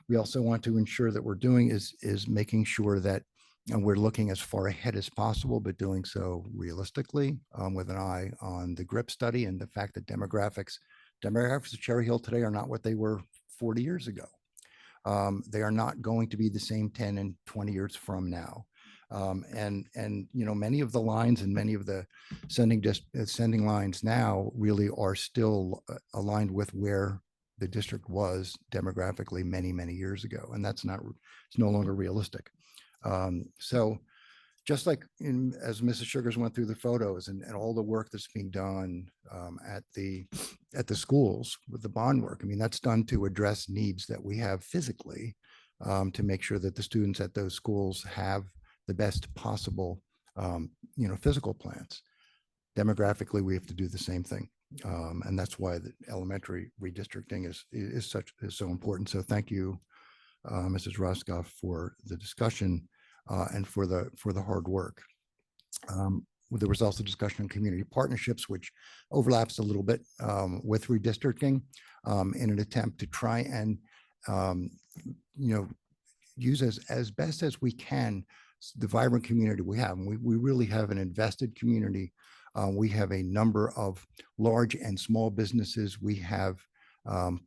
we also want to ensure that we're doing is making sure that we're looking as far ahead as possible, but doing so realistically, with an eye on the GRIP study and the fact that demographics of Cherry Hill today are not what they were 40 years ago. They are not going to be the same 10 and 20 years from now. And many of the lines and many of the sending lines now really are still aligned with where the district was demographically many years ago, and it's no longer realistic. So just like as Mrs. Sugars went through the photos and all the work that's being done at the schools with the bond work, I mean, that's done to address needs that we have physically, to make sure that the students at those schools have the best possible, physical plans. Demographically, we have to do the same thing. And that's why the elementary redistricting is so important. So thank you, Mrs. Roscoff, for the discussion and for the hard work. There was also discussion on community partnerships, which overlaps a little bit with redistricting, in an attempt to try and use as best as we can the vibrant community we have. And we really have an invested community. We have a number of large and small businesses. We have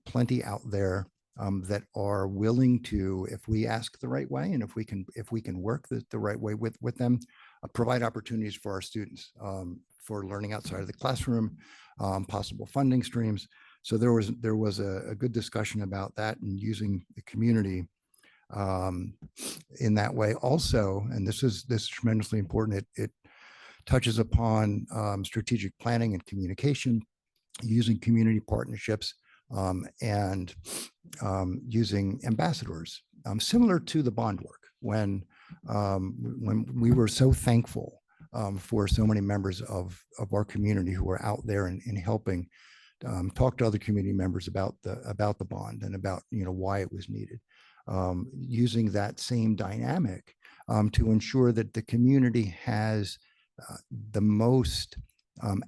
plenty out there that are willing to, if we ask the right way, and if we can work the right way with them, provide opportunities for our students for learning outside of the classroom, possible funding streams. So there was a good discussion about that and using the community in that way also. And this is tremendously important. It touches upon strategic planning and communication, using community partnerships, and using ambassadors, similar to the bond work. When we were so thankful for so many members of our community who were out there and helping talk to other community members about the bond and about why it was needed. Using that same dynamic to ensure that the community has the most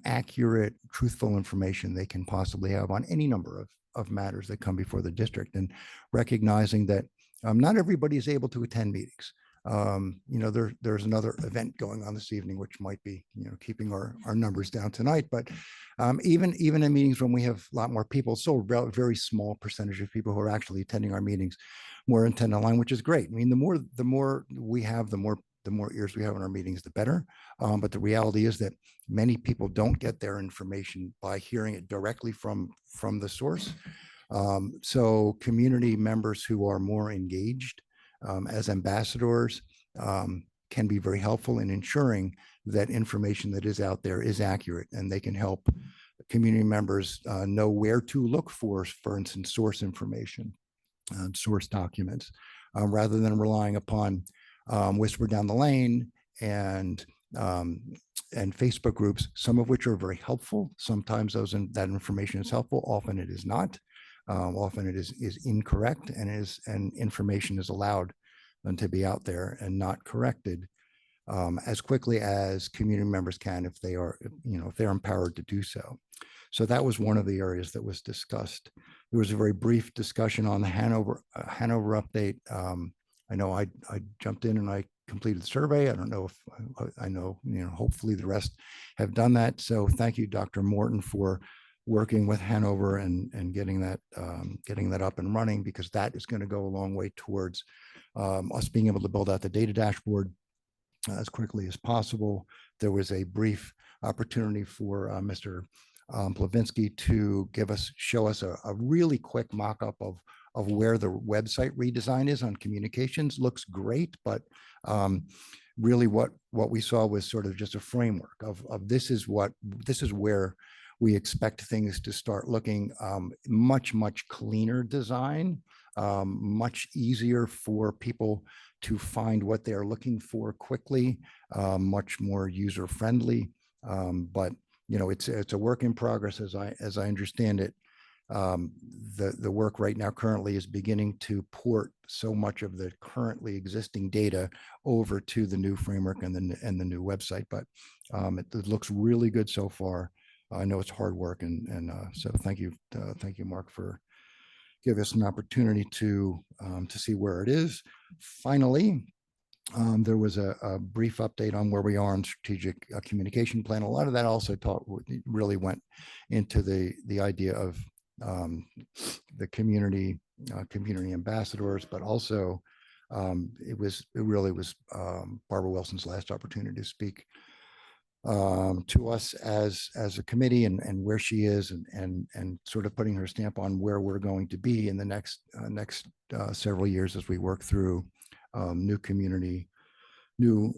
accurate, truthful information they can possibly have on any number of matters that come before the district, and recognizing that not everybody is able to attend meetings. There's another event going on this evening, which might be, keeping our numbers down tonight. But even in meetings when we have a lot more people, still a very small percentage of people who are actually attending our meetings more attend online, which is great. I mean, the more we have, the more ears we have in our meetings, the better. But the reality is that many people don't get their information by hearing it directly from the source. So community members who are more engaged as ambassadors can be very helpful in ensuring that information that is out there is accurate, and they can help community members know where to look for instance, source information, source documents, rather than relying upon whisper down the lane and Facebook groups, some of which are very helpful. Sometimes that information is helpful. Often it is not. Often it is incorrect, and information is allowed to be out there and not corrected as quickly as community members can if they are, if they're empowered to do so. So that was one of the areas that was discussed. There was a very brief discussion on the Hanover update. I know I jumped in and I completed the survey. I don't know if I know, hopefully the rest have done that. So thank you, Dr. Morton, for working with Hanover and getting that up and running, because that is going to go a long way towards us being able to build out the data dashboard as quickly as possible. There was a brief opportunity for Mr. Plavinsky to show us a really quick mock-up of where the website redesign is on communications. Looks great, but really what we saw was sort of just a framework of this is where we expect things to start looking much cleaner design, much easier for people to find what they're looking for quickly, much more user friendly. But it's a work in progress as I understand it. The work right now currently is beginning to port so much of the currently existing data over to the new framework and the new website. But it looks really good so far. I know it's hard work, and so thank you, Mark, for giving us an opportunity to see where it is. Finally, there was a brief update on where we are on strategic communication plan. A lot of that also really went into the idea of the community ambassadors, but also it really was Barbara Wilson's last opportunity to speak to us as a committee, and where she is, and sort of putting her stamp on where we're going to be in the next several years as we work through new community, new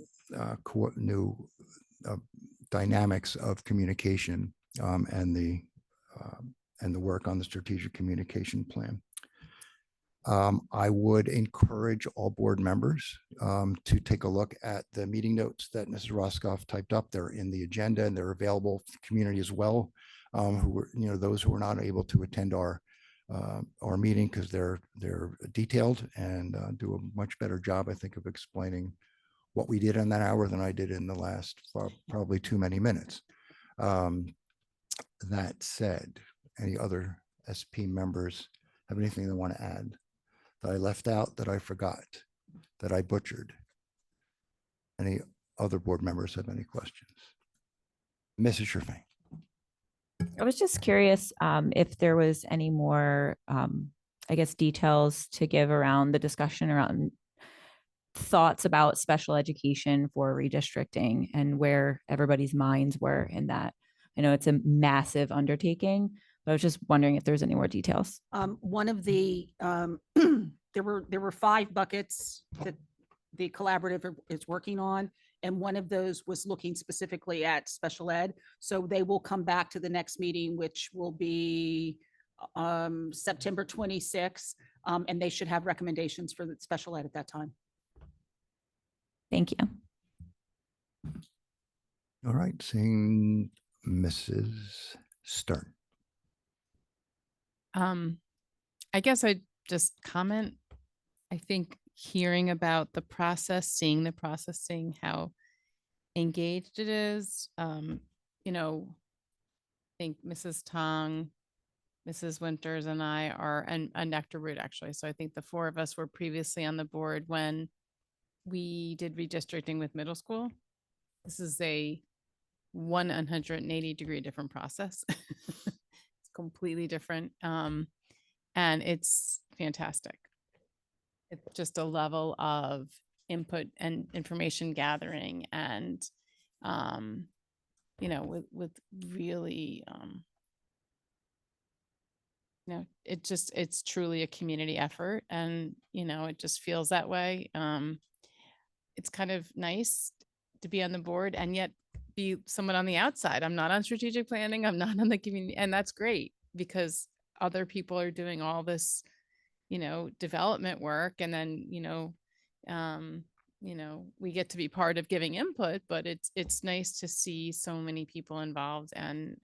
dynamics of communication, and the work on the strategic communication plan. I would encourage all board members to take a look at the meeting notes that Mrs. Roscoff typed up. They're in the agenda, and they're available for the community as well, those who are not able to attend our meeting, because they're detailed and do a much better job, I think, of explaining what we did in that hour than I did in the last probably too many minutes. That said, any other SP members have anything they want to add that I left out, that I forgot, that I butchered? Any other board members have any questions? Mrs. Sherfane. I was just curious if there was any more, I guess, details to give around the discussion around thoughts about special education for redistricting and where everybody's minds were in that. I know it's a massive undertaking, but I was just wondering if there's any more details. One of the, there were 5 buckets that the collaborative is working on, and one of those was looking specifically at special ed. So they will come back to the next meeting, which will be September 26th, and they should have recommendations for the special ed at that time. Thank you. All right, seeing Mrs. Stern. I guess I'd just comment. I think hearing about the process, seeing the process, seeing how engaged it is, you know, I think Mrs. Tong, Mrs. Winters and I are, and Dr. Root actually. So I think the four of us were previously on the board when we did redistricting with middle school. This is a 180-degree different process. It's completely different. And it's fantastic. It's just a level of input and information gathering and, you know, with really, you know, it's truly a community effort and, you know, it just feels that way. It's kind of nice to be on the board and yet be someone on the outside. I'm not on strategic planning. I'm not on the community. And that's great because other people are doing all this, you know, development work. And then, you know, we get to be part of giving input, but it's nice to see so many people involved and,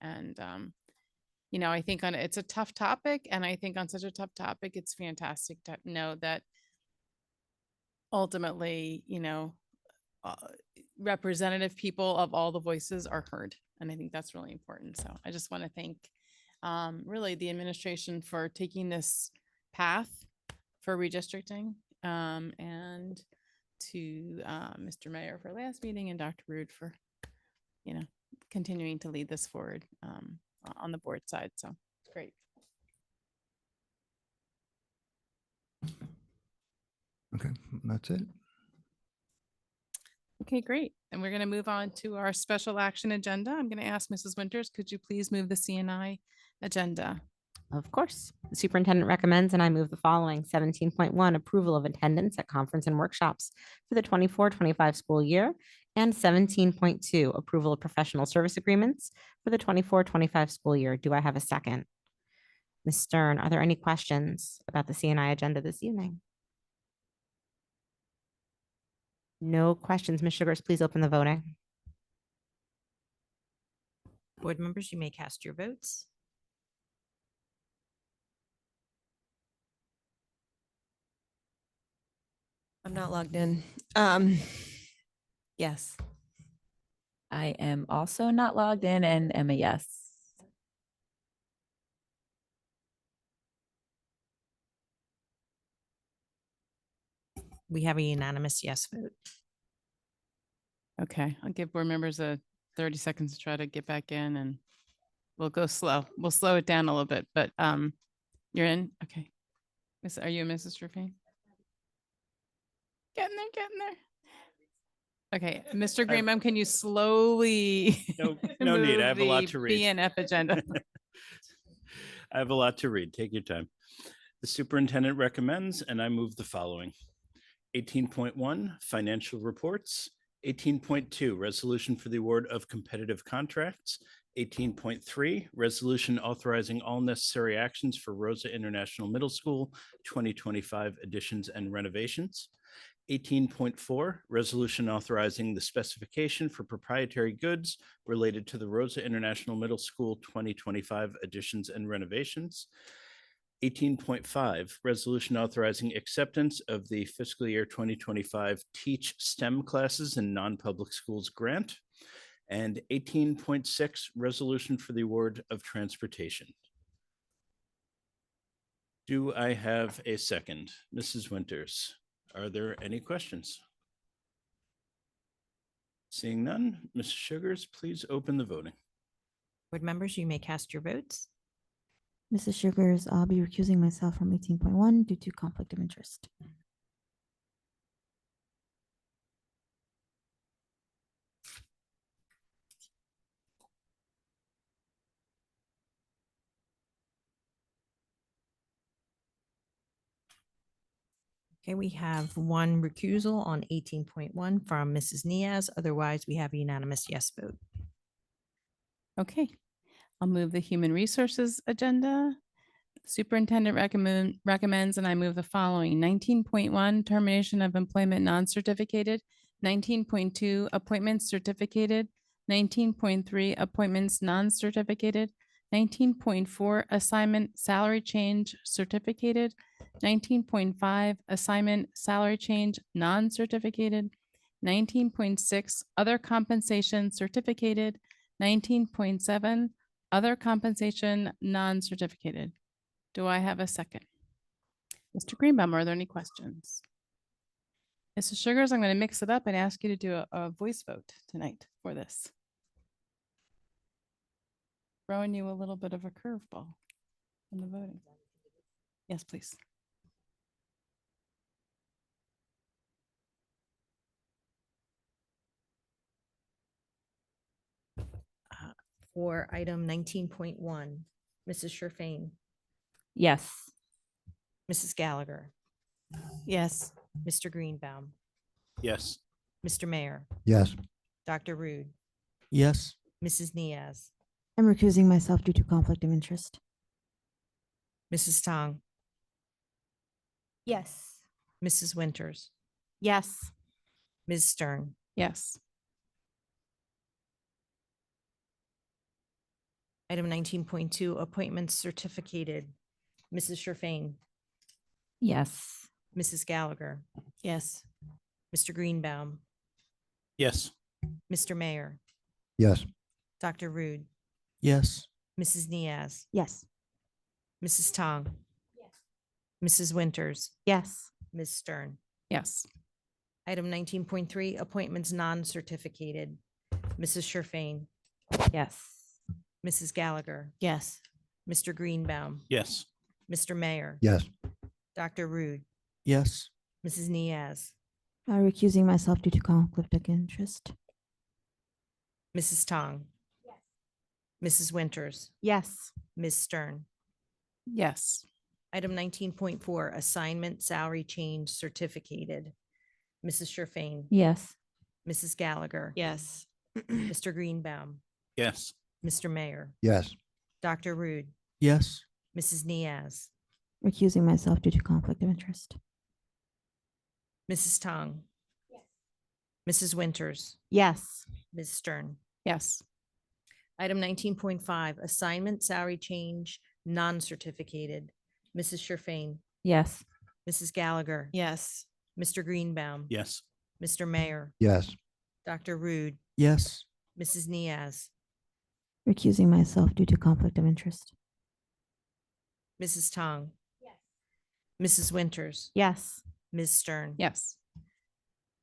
you know, I think it's a tough topic. And I think on such a tough topic, it's fantastic to know that ultimately, you know, representative people of all the voices are heard. And I think that's really important. So I just want to thank really the administration for taking this path for redistricting and to Mr. Mayor for last meeting and Dr. Rood for, you know, continuing to lead this forward on the board side. So it's great. Okay, that's it. Okay, great. And we're going to move on to our special action agenda. I'm going to ask Mrs. Winters, could you please move the CNI agenda? Of course. The superintendent recommends, and I move the following: 17.1, approval of attendance at conference and workshops for the 24-25 school year, and 17.2, approval of professional service agreements for the 24-25 school year. Do I have a second? Ms. Stern, are there any questions about the CNI agenda this evening? No questions. Ms. Sugars, please open the voting. Board members, you may cast your votes. I'm not logged in. Yes. I am also not logged in and am a yes. We have a unanimous yes vote. Okay, I'll give board members 30 seconds to try to get back in and we'll go slow. We'll slow it down a little bit, but you're in? Okay. Are you Mrs. Ruffin? Getting there. Okay, Mr. Greenbaum, can you slowly? No need. I have a lot move to the read. BNF agenda. I have a lot to read. Take your time. The superintendent recommends, and I move the following. 18.1, financial reports. 18.2, resolution for the award of competitive contracts. 18.3, resolution authorizing all necessary actions for Rosa International Middle School 2025 additions and renovations. 18.4, resolution authorizing the specification for proprietary goods related to the Rosa International Middle School 2025 additions and renovations. 18.5, resolution authorizing acceptance of the fiscal year 2025 Teach STEM classes in non-public schools grant. And 18.6, resolution for the award of transportation. Do I have a second? Mrs. Winters, are there any questions? Seeing none, Mrs. Sugars, please open the voting. Board members, you may cast your votes. Mrs. Sugars, I'll be recusing myself from 18.1 due to conflict of interest. Okay, we have one recusal on 18.1 from Mrs. Niaz. Otherwise, we have a unanimous yes vote. Okay, I'll move the human resources agenda. Superintendent recommends, and I move the following: 19.1, termination of employment non-certificated. 19.2, appointments certificated. 19.3, appointments non-certificated. 19.4, assignment salary change certificated. 19.5, assignment salary change non-certificated. 19.6, other compensation certificated. 19.7, other compensation non-certificated. Do I have a second? Mr. Greenbaum, are there any questions? Mrs. Sugars, I'm going to mix it up and ask you to do a voice vote tonight for this. Throwing you a little bit of a curveball in the voting. Yes, please. For item 19.1, Mrs. Sherfain, Yes. Mrs. Gallagher, Yes. Mr. Greenbaum, Yes. Mr. Mayor, Yes. Dr. Rude, Yes. Mrs. Niaz, I'm recusing myself due to conflict of interest. Mrs. Tong, Yes. Mrs. Winters, Yes. Ms. Stern, Yes. item 19.2, appointments certificated, Mrs. Sherfain, Yes. Mrs. Gallagher, Yes. Mr. Greenbaum, Yes. Mr. Mayor, Yes. Dr. Rude, Yes. Mrs. Niaz, Yes. Mrs. Tong, Mrs. Winters, Yes. Ms. Stern. Yes. Item 19.3, appointments non-certificated, Mrs. Sherfain, Yes. Mrs. Gallagher, Yes. Mr. Greenbaum, Yes. Mr. Mayor, Yes. Dr. Rude, Yes. Mrs. Niaz, Recusing myself due to conflict of interest. Mrs. Tong, Mrs. Winters, Yes. Ms. Stern. Yes. Item 19.4, assignment salary change certificated, Mrs. Sherfain, Yes. Mrs. Gallagher, Yes. Mr. Greenbaum, Yes. Mr. Mayor, Yes. Dr. Rude, Yes. Mrs. Niaz, Recusing myself due to conflict of interest. Mrs. Tong, Mrs. Winters, Yes. Ms. Stern. Yes. Item 19.5, assignment salary change, non-certificated, Mrs. Sherfain, Yes. Mrs. Gallagher, Yes. Mr. Greenbaum, Yes. Mr. Mayor, Yes. Dr. Rude, Yes. Mrs. Niaz, Recusing myself due to conflict of interest. Mrs. Tong, Mrs. Winters, Yes. Ms. Stern. Yes.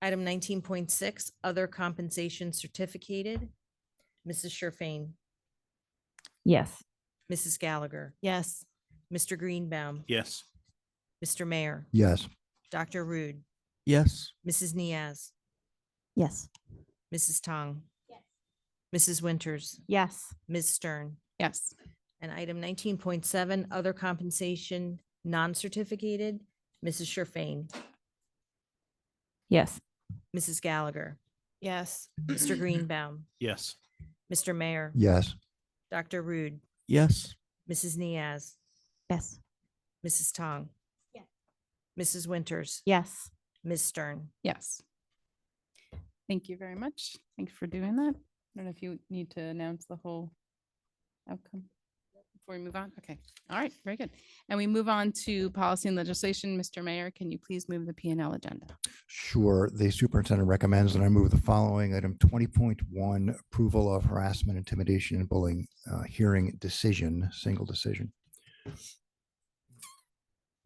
Item 19.6, other compensation certificated, Mrs. Sherfain, Yes. Mrs. Gallagher, Yes. Mr. Greenbaum, Yes. Mr. Mayor, Yes. Dr. Rude, Yes. Mrs. Niaz, Yes. Mrs. Tong, Mrs. Winters, Yes. Ms. Stern. Yes. And item 19.7, other compensation, non-certificated, Mrs. Sherfain, Yes. Mrs. Gallagher, Yes. Mr. Greenbaum, Yes. Mr. Mayor, Yes. Dr. Rude, Yes. Mrs. Niaz, Yes. Mrs. Tong, Mrs. Winters, Yes. Ms. Stern. Yes. Thank you very much. Thanks for doing that. I don't know if you need to announce the whole outcome before we move on. Okay. All right. Very good. And we move on to policy and legislation. Mr. Mayor, can you please move the P&L agenda? Sure. The superintendent recommends that I move the following. Item 20.1, approval of harassment, intimidation, and bullying hearing decision, single decision.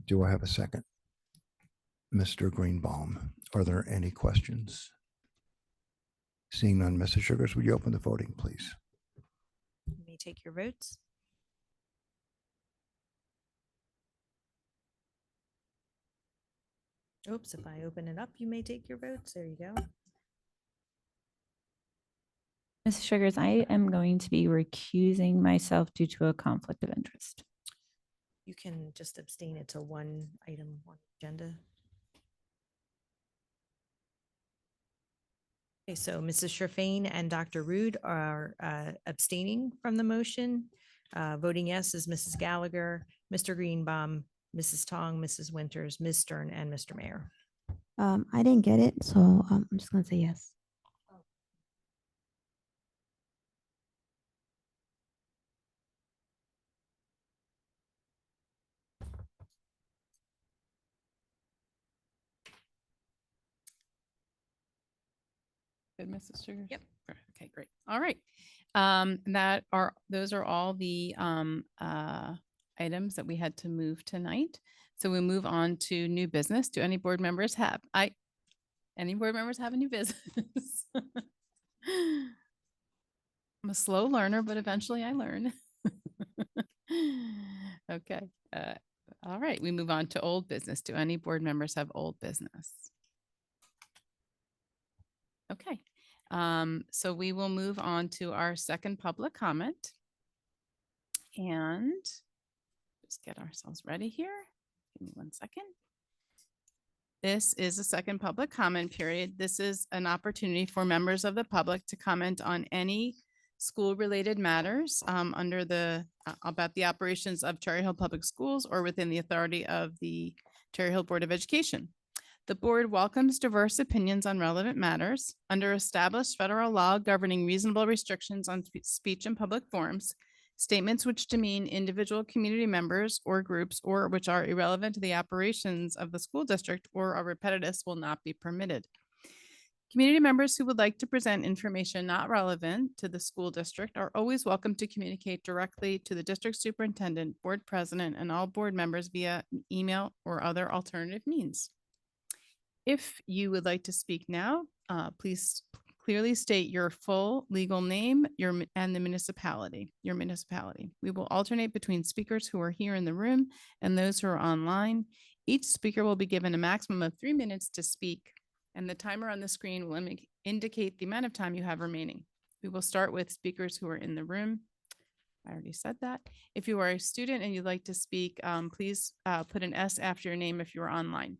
Do I have a second? Mr. Greenbaum, are there any questions? Seeing none, Mrs. Sugars, would you open the voting, please? You may take your votes. Oops, if I open it up, you may take your votes. There you go. Mrs. Sugars, I am going to be recusing myself due to a conflict of interest. You can just abstain it to one item, one agenda. Okay, so Mrs. Sherfain and Dr. Rude are abstaining from the motion. Voting yes is Mrs. Gallagher, Mr. Greenbaum, Mrs. Tong, Mrs. Winters, Ms. Stern, and Mr. Mayor. I didn't get it, so I'm just gonna say yes. Good, Mrs. Sugar? Yep. Okay, great. All right. Those are all the items that we had to move tonight. So we move on to new business. Do any board members have any board members have a new business? I'm a slow learner, but eventually I learn. Okay. All right. We move on to old business. Do any board members have old business? Okay. So we will move on to our second public comment. And just get ourselves ready here. Give me 1 second. This is a second public comment period. This is an opportunity for members of the public to comment on any school-related matters under the about the operations of Cherry Hill Public Schools or within the authority of the Cherry Hill Board of Education. The board welcomes diverse opinions on relevant matters. Under established federal law governing reasonable restrictions on speech in public forums, statements which demean individual community members or groups or which are irrelevant to the operations of the school district or are repetitive will not be permitted. Community members who would like to present information not relevant to the school district are always welcome to communicate directly to the district superintendent, board president, and all board members via email or other alternative means. If you would like to speak now, please clearly state your full legal name and the municipality, your municipality. We will alternate between speakers who are here in the room and those who are online. Each speaker will be given a maximum of 3 minutes to speak, and the timer on the screen will indicate the amount of time you have remaining. We will start with speakers who are in the room. I already said that. If you are a student and you'd like to speak, please put an S after your name if you're online.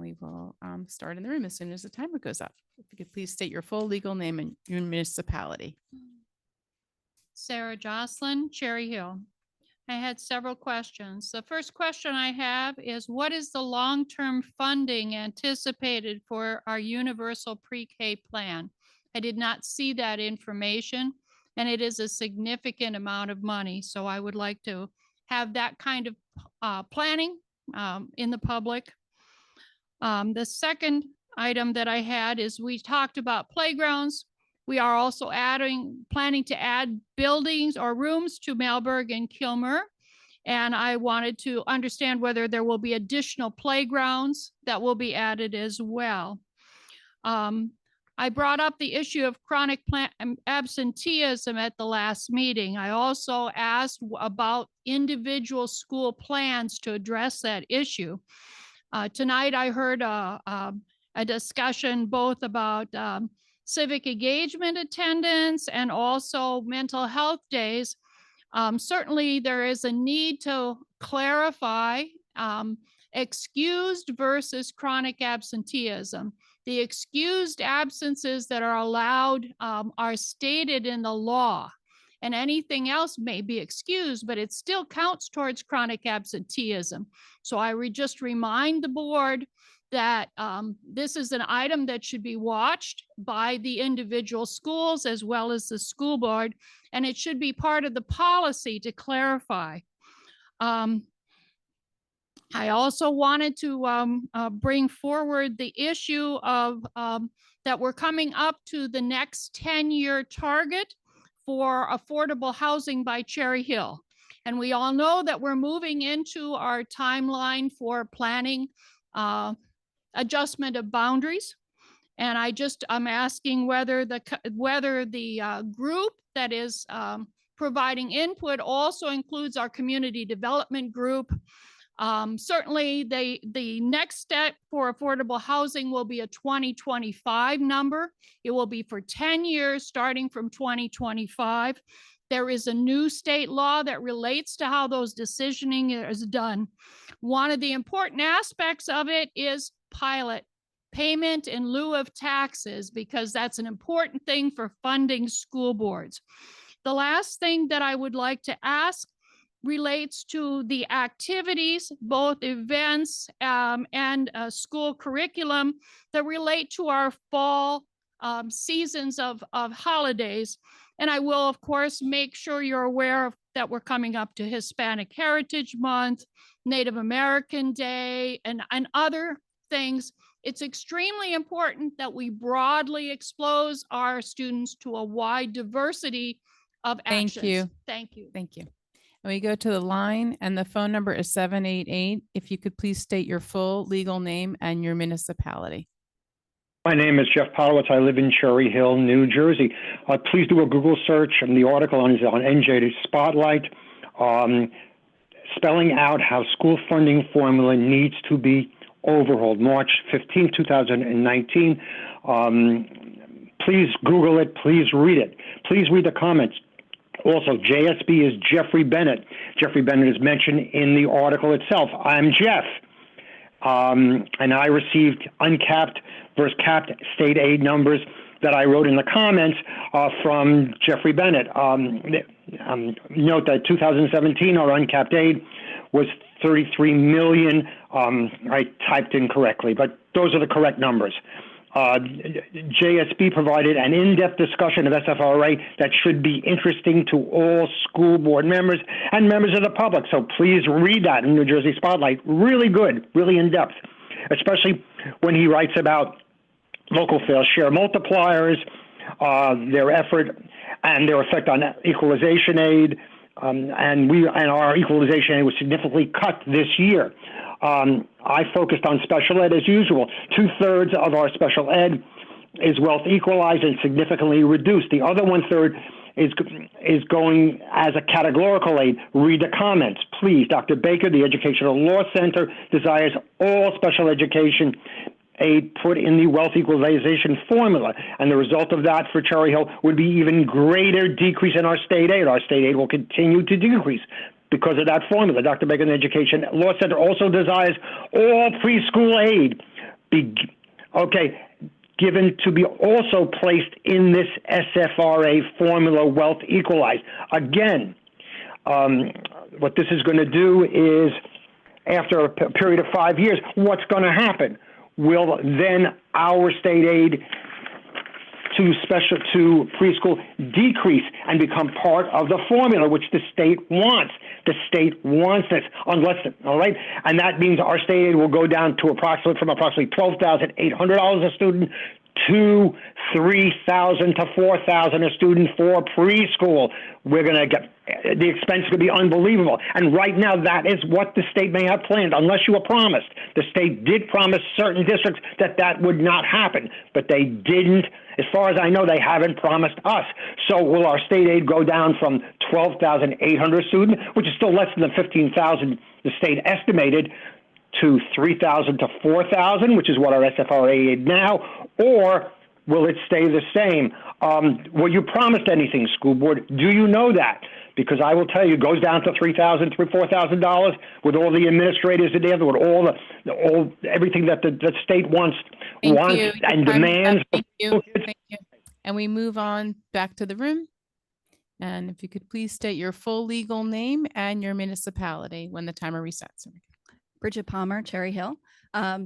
We will start in the room as soon as the timer goes up. If you could please state your full legal name and your municipality. Sarah Jocelyn, Cherry Hill. I had several questions. The first question I have is, what is the long-term funding anticipated for our universal pre-K plan? I did not see that information, and it is a significant amount of money. So I would like to have that kind of planning in the public. The second item that I had is we talked about playgrounds. We are also planning to add buildings or rooms to Malberg and Kilmer. And I wanted to understand whether there will be additional playgrounds that will be added as well. I brought up the issue of chronic absenteeism at the last meeting. I also asked about individual school plans to address that issue. Tonight, I heard a discussion both about civic engagement attendance and also mental health days. Certainly, there is a need to clarify excused versus chronic absenteeism. The excused absences that are allowed are stated in the law, and anything else may be excused, but it still counts towards chronic absenteeism. So I would just remind the board that this is an item that should be watched by the individual schools as well as the school board, and it should be part of the policy to clarify. I also wanted to bring forward the issue of that we're coming up to the next 10-year target for affordable housing by Cherry Hill. And we all know that we're moving into our timeline for planning adjustment of boundaries. And I'm asking whether the group that is providing input also includes our community development group. Certainly the next step for affordable housing will be a 2025 number. It will be for 10 years starting from 2025. There is a new state law that relates to how those decisioning is done. One of the important aspects of it is pilot payment in lieu of taxes, because that's an important thing for funding school boards. The last thing that I would like to ask relates to the activities, both events and school curriculum that relate to our fall seasons of holidays. And I will, of course, make sure you're aware of that we're coming up to Hispanic Heritage Month, Native American Day, and other things. it's extremely important that we broadly expose our students to a wide diversity of Thank actions. you. Thank you. Thank you. And we go to the line and the phone number is 788. If you could please state your full legal name and your municipality. My name is Jeff Podowitz. I live in Cherry Hill, New Jersey. Please do a Google search, and the article is on NJ Spotlight, spelling out how school funding formula needs to be overhauled. March 15, 2019. Please Google it. Please read it. Please read the comments. Also, JSB is Jeffrey Bennett. Jeffrey Bennett is mentioned in the article itself. I'm Jeff. And I received uncapped versus capped state aid numbers that I wrote in the comments from Jeffrey Bennett. Note that 2017, our uncapped aid was 33 million. I typed incorrectly, but those are the correct numbers. JSB provided an in-depth discussion of SFRA that should be interesting to all school board members and members of the public. So please read that in New Jersey Spotlight. Really good, really in-depth, especially when he writes about local fair share multipliers, their effort and their effect on equalization aid. And our equalization aid was significantly cut this year. I focused on special ed as usual. 2/3 of our special ed is wealth equalized and significantly reduced. The other 1/3 is going as a categorical aid. Read the comments, please. Dr. Baker, the Educational Law Center, desires all special education aid put in the wealth equalization formula. And the result of that for Cherry Hill would be even greater decrease in our state aid. Our state aid will continue to decrease because of that formula. Dr. Baker, the Education Law Center, also desires all preschool aid given to be also placed in this SFRA formula, wealth equalized. Again, what this is going to do is, after a period of 5 years, what's going to happen? Will then our state aid to preschool decrease and become part of the formula, which the state wants. The state wants this, all right? And that means our state aid will go down to approximately $12,800 a student to $3,000 to $4,000 a student for preschool. We're going to get, the expense could be unbelievable. And right now, that is what the state may have planned, unless you were promised. The state did promise certain districts that would not happen, but they didn't. As far as I know, they haven't promised us. So will our state aid go down from 12,800 students, which is still less than the 15,000 the state estimated, to 3,000 to 4,000, which is what our SFRA aid now, or will it stay the same? Were you promised anything, school board? Do you know that? Because I will tell you, it goes down to $3,000 to $4,000 with all the administrators in there, with all everything that the state wants and demands. Thank you. Thank you. And we move on back to the room. And if you could please state your full legal name and your municipality when the timer resets. Bridget Palmer, Cherry Hill.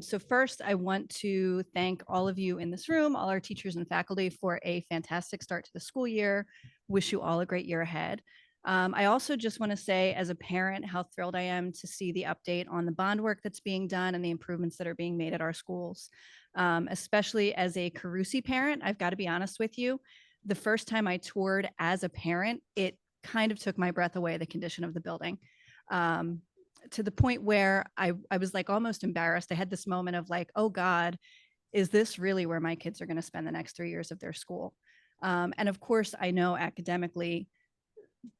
So first, I want to thank all of you in this room, all our teachers and faculty, for a fantastic start to the school year. Wish you all a great year ahead. I also just want to say, as a parent, how thrilled I am to see the update on the bond work that's being done and the improvements that are being made at our schools. Especially as a Carusi parent, I've got to be honest with you. The first time I toured as a parent, it kind of took my breath away, the condition of the building. To the point where I was like almost embarrassed. I had this moment of like, oh God, is this really where my kids are going to spend the next 3 years of their school? And of course, I know academically,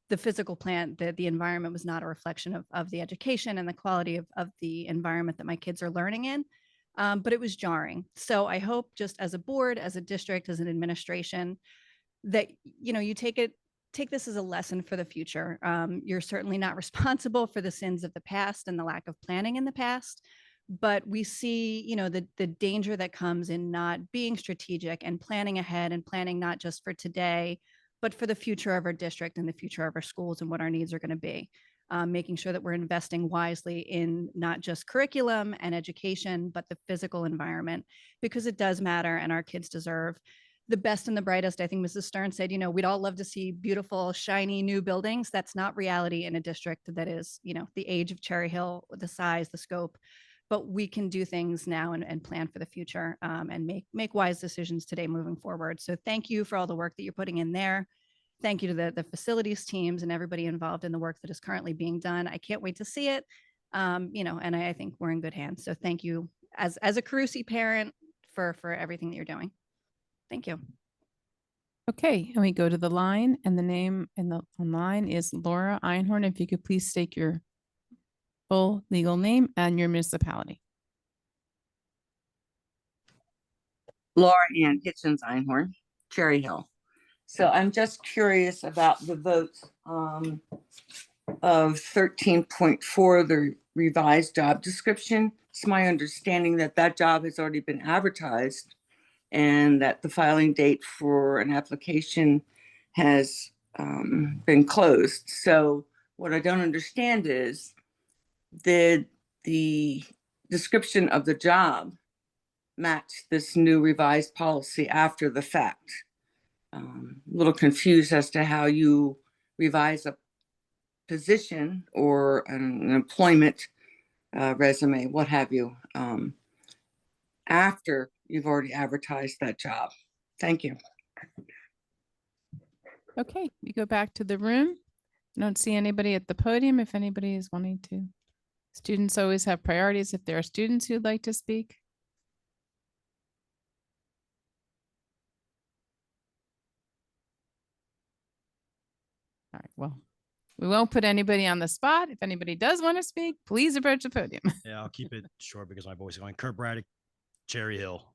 the physical plant, the environment was not a reflection of the education and the quality of the environment that my kids are learning in, but it was jarring. So I hope, just as a board, as a district, as an administration, that you take this as a lesson for the future. You're certainly not responsible for the sins of the past and the lack of planning in the past, but we see, the danger that comes in not being strategic and planning ahead and planning not just for today, but for the future of our district and the future of our schools and what our needs are going to be. Making sure that we're investing wisely in not just curriculum and education, but the physical environment, because it does matter and our kids deserve the best and the brightest. I think Mrs. Stern said, we'd all love to see beautiful, shiny new buildings. That's not reality in a district that is, the age of Cherry Hill, the size, the scope. but we can do things now and plan for the future and make wise decisions today moving forward. So thank you for all the work that you're putting in there. Thank you to the facilities teams and everybody involved in the work that is currently being done. I can't wait to see it. And I think we're in good hands. So thank you as a Carusi parent for everything that you're doing. Thank you. Okay, and we go to the line, and the name in the online is Laura Einhorn. If you could please state your full legal name and your municipality. Laura Ann Hitchens Einhorn, Cherry Hill. So I'm just curious about the votes of 13.4, the revised job description. It's my understanding that that job has already been advertised and that the filing date for an application has been closed. So what I don't understand is, did the description of the job match this new revised policy after the fact? A little confused as to how you revise a position or an employment resume, what have you, after you've already advertised that job. Thank you. Okay, we go back to the room. I don't see anybody at the podium. If anybody is wanting to, students always have priorities. If there are students who'd like to speak. All right, well, we won't put anybody on the spot. If anybody does want to speak, please approach the podium. Yeah, I'll keep it short because my voice is going. Kurt Braddock, Cherry Hill.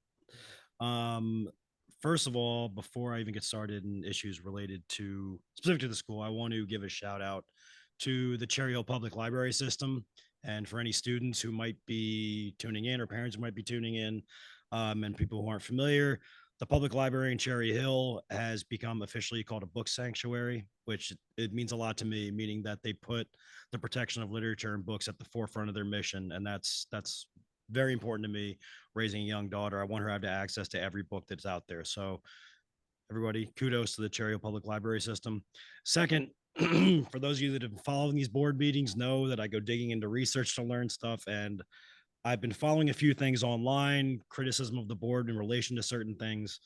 First of all, before I even get started in issues related to specific to the school, I want to give a shout out to the Cherry Hill Public Library System, and for any students who might be tuning in or parents who might be tuning in, and people who aren't familiar, the public library in Cherry Hill has become officially called a book sanctuary, which it means a lot to me, meaning that they put the protection of literature and books at the forefront of their mission. And that's very important to me. Raising a young daughter, I want her to have access to every book that's out there. So everybody, kudos to the Cherry Hill Public Library System. Second, for those of you that have been following these board meetings, know that I go digging into research to learn stuff, and I've been following a few things online, criticism of the board in relation to certain things.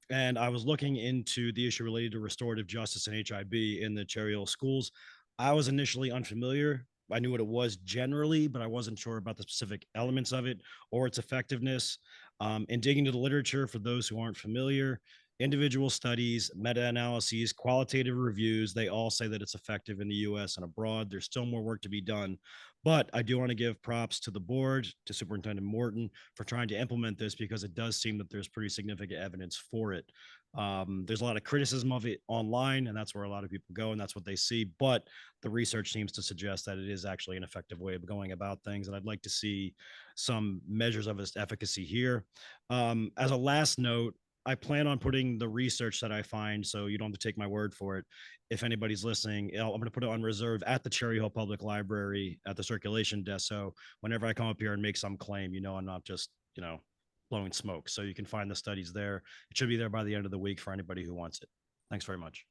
And I was looking into the issue related to restorative justice and HIB in the Cherry Hill schools. I was initially unfamiliar. I knew what it was generally, but I wasn't sure about the specific elements of it or its effectiveness. And digging into the literature, for those who aren't familiar, individual studies, meta-analyses, qualitative reviews, they all say that it's effective in the US and abroad. There's still more work to be done. But I do want to give props to the board, to Superintendent Morton, for trying to implement this, because it does seem that there's pretty significant evidence for it. There's a lot of criticism of it online, and that's where a lot of people go, and that's what they see. But the research seems to suggest that it is actually an effective way of going about things. And I'd like to see some measures of its efficacy here. As a last note, I plan on putting the research that I find, so you don't have to take my word for it. If anybody's listening, I'm going to put it on reserve at the Cherry Hill Public Library at the circulation desk. So whenever I come up here and make some claim, I'm not just, blowing smoke. So you can find the studies there. It should be there by the end of the week for anybody who wants it. Thanks very much.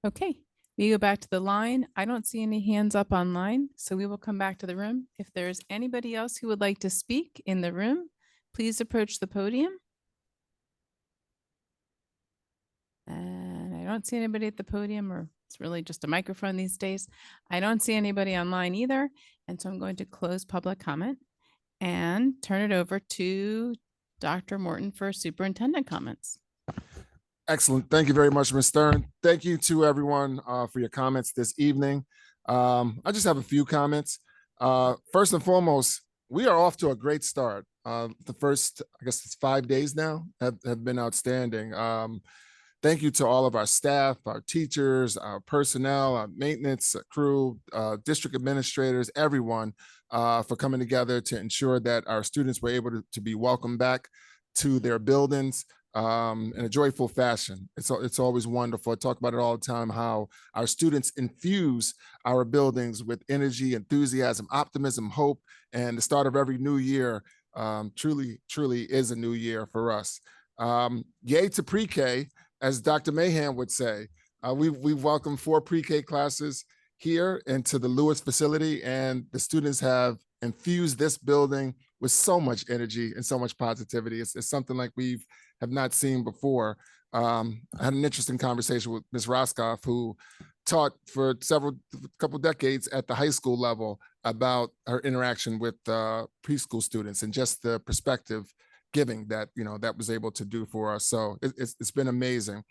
Okay, we go back to the line. I don't see any hands up online, so we will come back to the room. If there's anybody else who would like to speak in the room, please approach the podium. And I don't see anybody at the podium, or it's really just a microphone these days. I don't see anybody online either. And so I'm going to close public comment and turn it over to Dr. Morton for superintendent comments. Excellent. Thank you very much, Ms. Stern. Thank you to everyone for your comments this evening. I just have a few comments. First and foremost, we are off to a great start. The first, I guess it's 5 days now, have been outstanding. Thank you to all of our staff, our teachers, our personnel, our maintenance crew, district administrators, everyone for coming together to ensure that our students were able to be welcomed back to their buildings in a joyful fashion. It's always wonderful. I talk about it all the time, how our students infuse our buildings with energy, enthusiasm, optimism, hope, and the start of every new year truly is a new year for us. Yay to pre-K, as Dr. Mahan would say. We welcome 4 pre-K classes here into the Lewis facility, and the students have infused this building with so much energy and so much positivity. It's something like have not seen before. I had an interesting conversation with Ms. Roscoff, who taught for couple decades at the high school level, about her interaction with preschool students and just the perspective giving that that was able to do for us. So it's been amazing.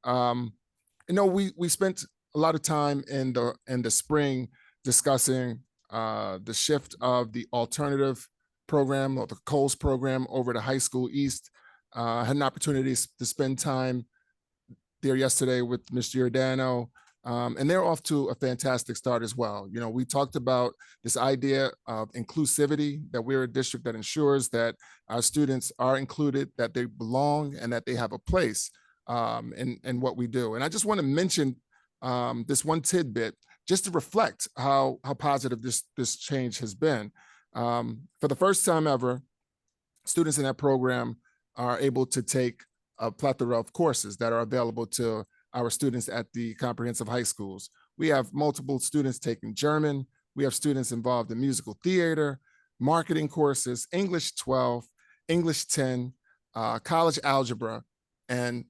We spent a lot of time in the spring discussing the shift of the alternative program, or the Coles program, over to High School East. I had an opportunity to spend time there yesterday with Mr. Giordano, and they're off to a fantastic start as well. We talked about this idea of inclusivity, that we're a district that ensures that our students are included, that they belong, and that they have a place in what we do. And I just want to mention this one tidbit, just to reflect how positive this change has been. For the first time ever, students in that program are able to take a plethora of courses that are available to our students at the comprehensive high schools. We have multiple students taking German. We have students involved in musical theater, marketing courses, English 12, English 10, college algebra, and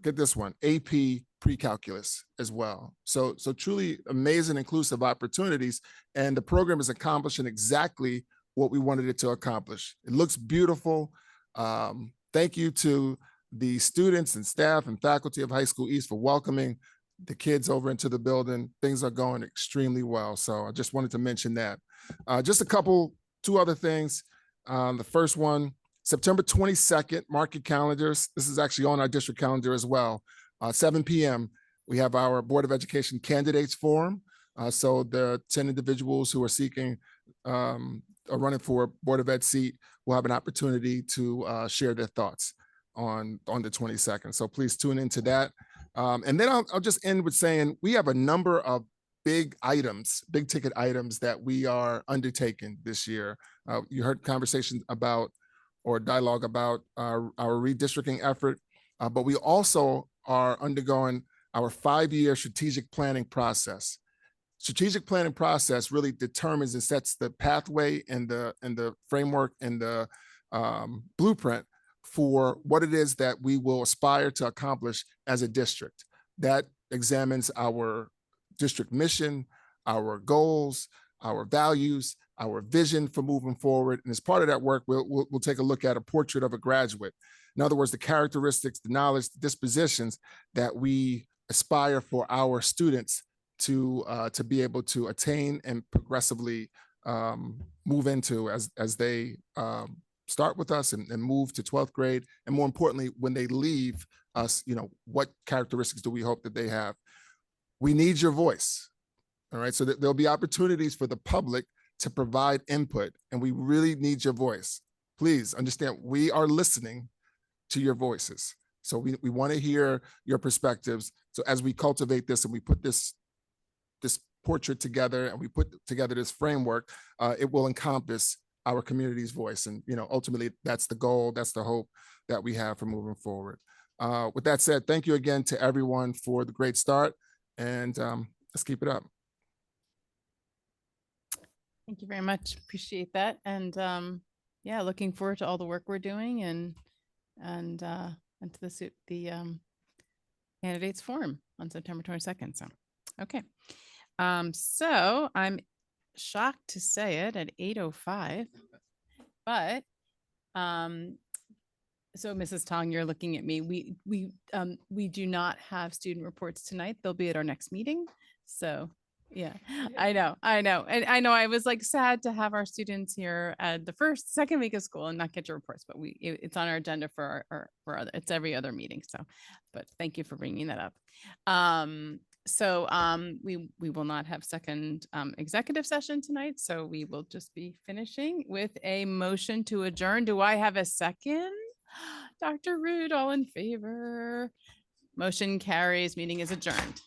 get this one, AP pre-calculus as well. So truly amazing, inclusive opportunities. And the program is accomplishing exactly what we wanted it to accomplish. It looks beautiful. Thank you to the students and staff and faculty of High School East for welcoming the kids over into the building. Things are going extremely well. So I just wanted to mention that. Just two other things. The first one, September 22nd, mark your calendars. This is actually on our district calendar as well. 7 p.m., we have our Board of Education Candidates Forum. So the 10 individuals who are seeking or running for a Board of Ed seat will have an opportunity to share their thoughts on the 22nd. So please tune into that. And then I'll just end with saying we have a number of big ticket items that we are undertaking this year. You heard conversations about, or dialogue about, our redistricting effort, but we also are undergoing our 5-year strategic planning process. Strategic planning process really determines and sets the pathway and the framework and the blueprint for what it is that we will aspire to accomplish as a district. That examines our district mission, our goals, our values, our vision for moving forward. And as part of that work, we'll take a look at a portrait of a graduate. In other words, the characteristics, the knowledge, the dispositions that we aspire for our students to be able to attain and progressively move into as they start with us and move to 12th grade. And more importantly, when they leave us, what characteristics do we hope that they have? We need your voice. All right. So there'll be opportunities for the public to provide input, and we really need your voice. Please understand, we are listening to your voices. So we want to hear your perspectives. So as we cultivate this and we put this portrait together and we put together this framework, it will encompass our community's voice. And, ultimately that's the goal, that's the hope that we have for moving forward. With that said, thank you again to everyone for the great start, and let's keep it up. Thank you very much. Appreciate that. And yeah, looking forward to all the work we're doing and to the candidates forum on September 22nd. So, okay. So I'm shocked to say it at 8:05, but so Mrs. Tong, you're looking at me. We do not have student reports tonight. They'll be at our next meeting. So yeah, I know. And I know I was like sad to have our students here at the second week of school and not get your reports, but it's on our agenda for it's every other meeting. So, but thank you for bringing that up. So we will not have second executive session tonight. So we will just be finishing with a motion to adjourn. Do I have a second? Dr. Rude, all in favor? Motion carries. Meeting is adjourned.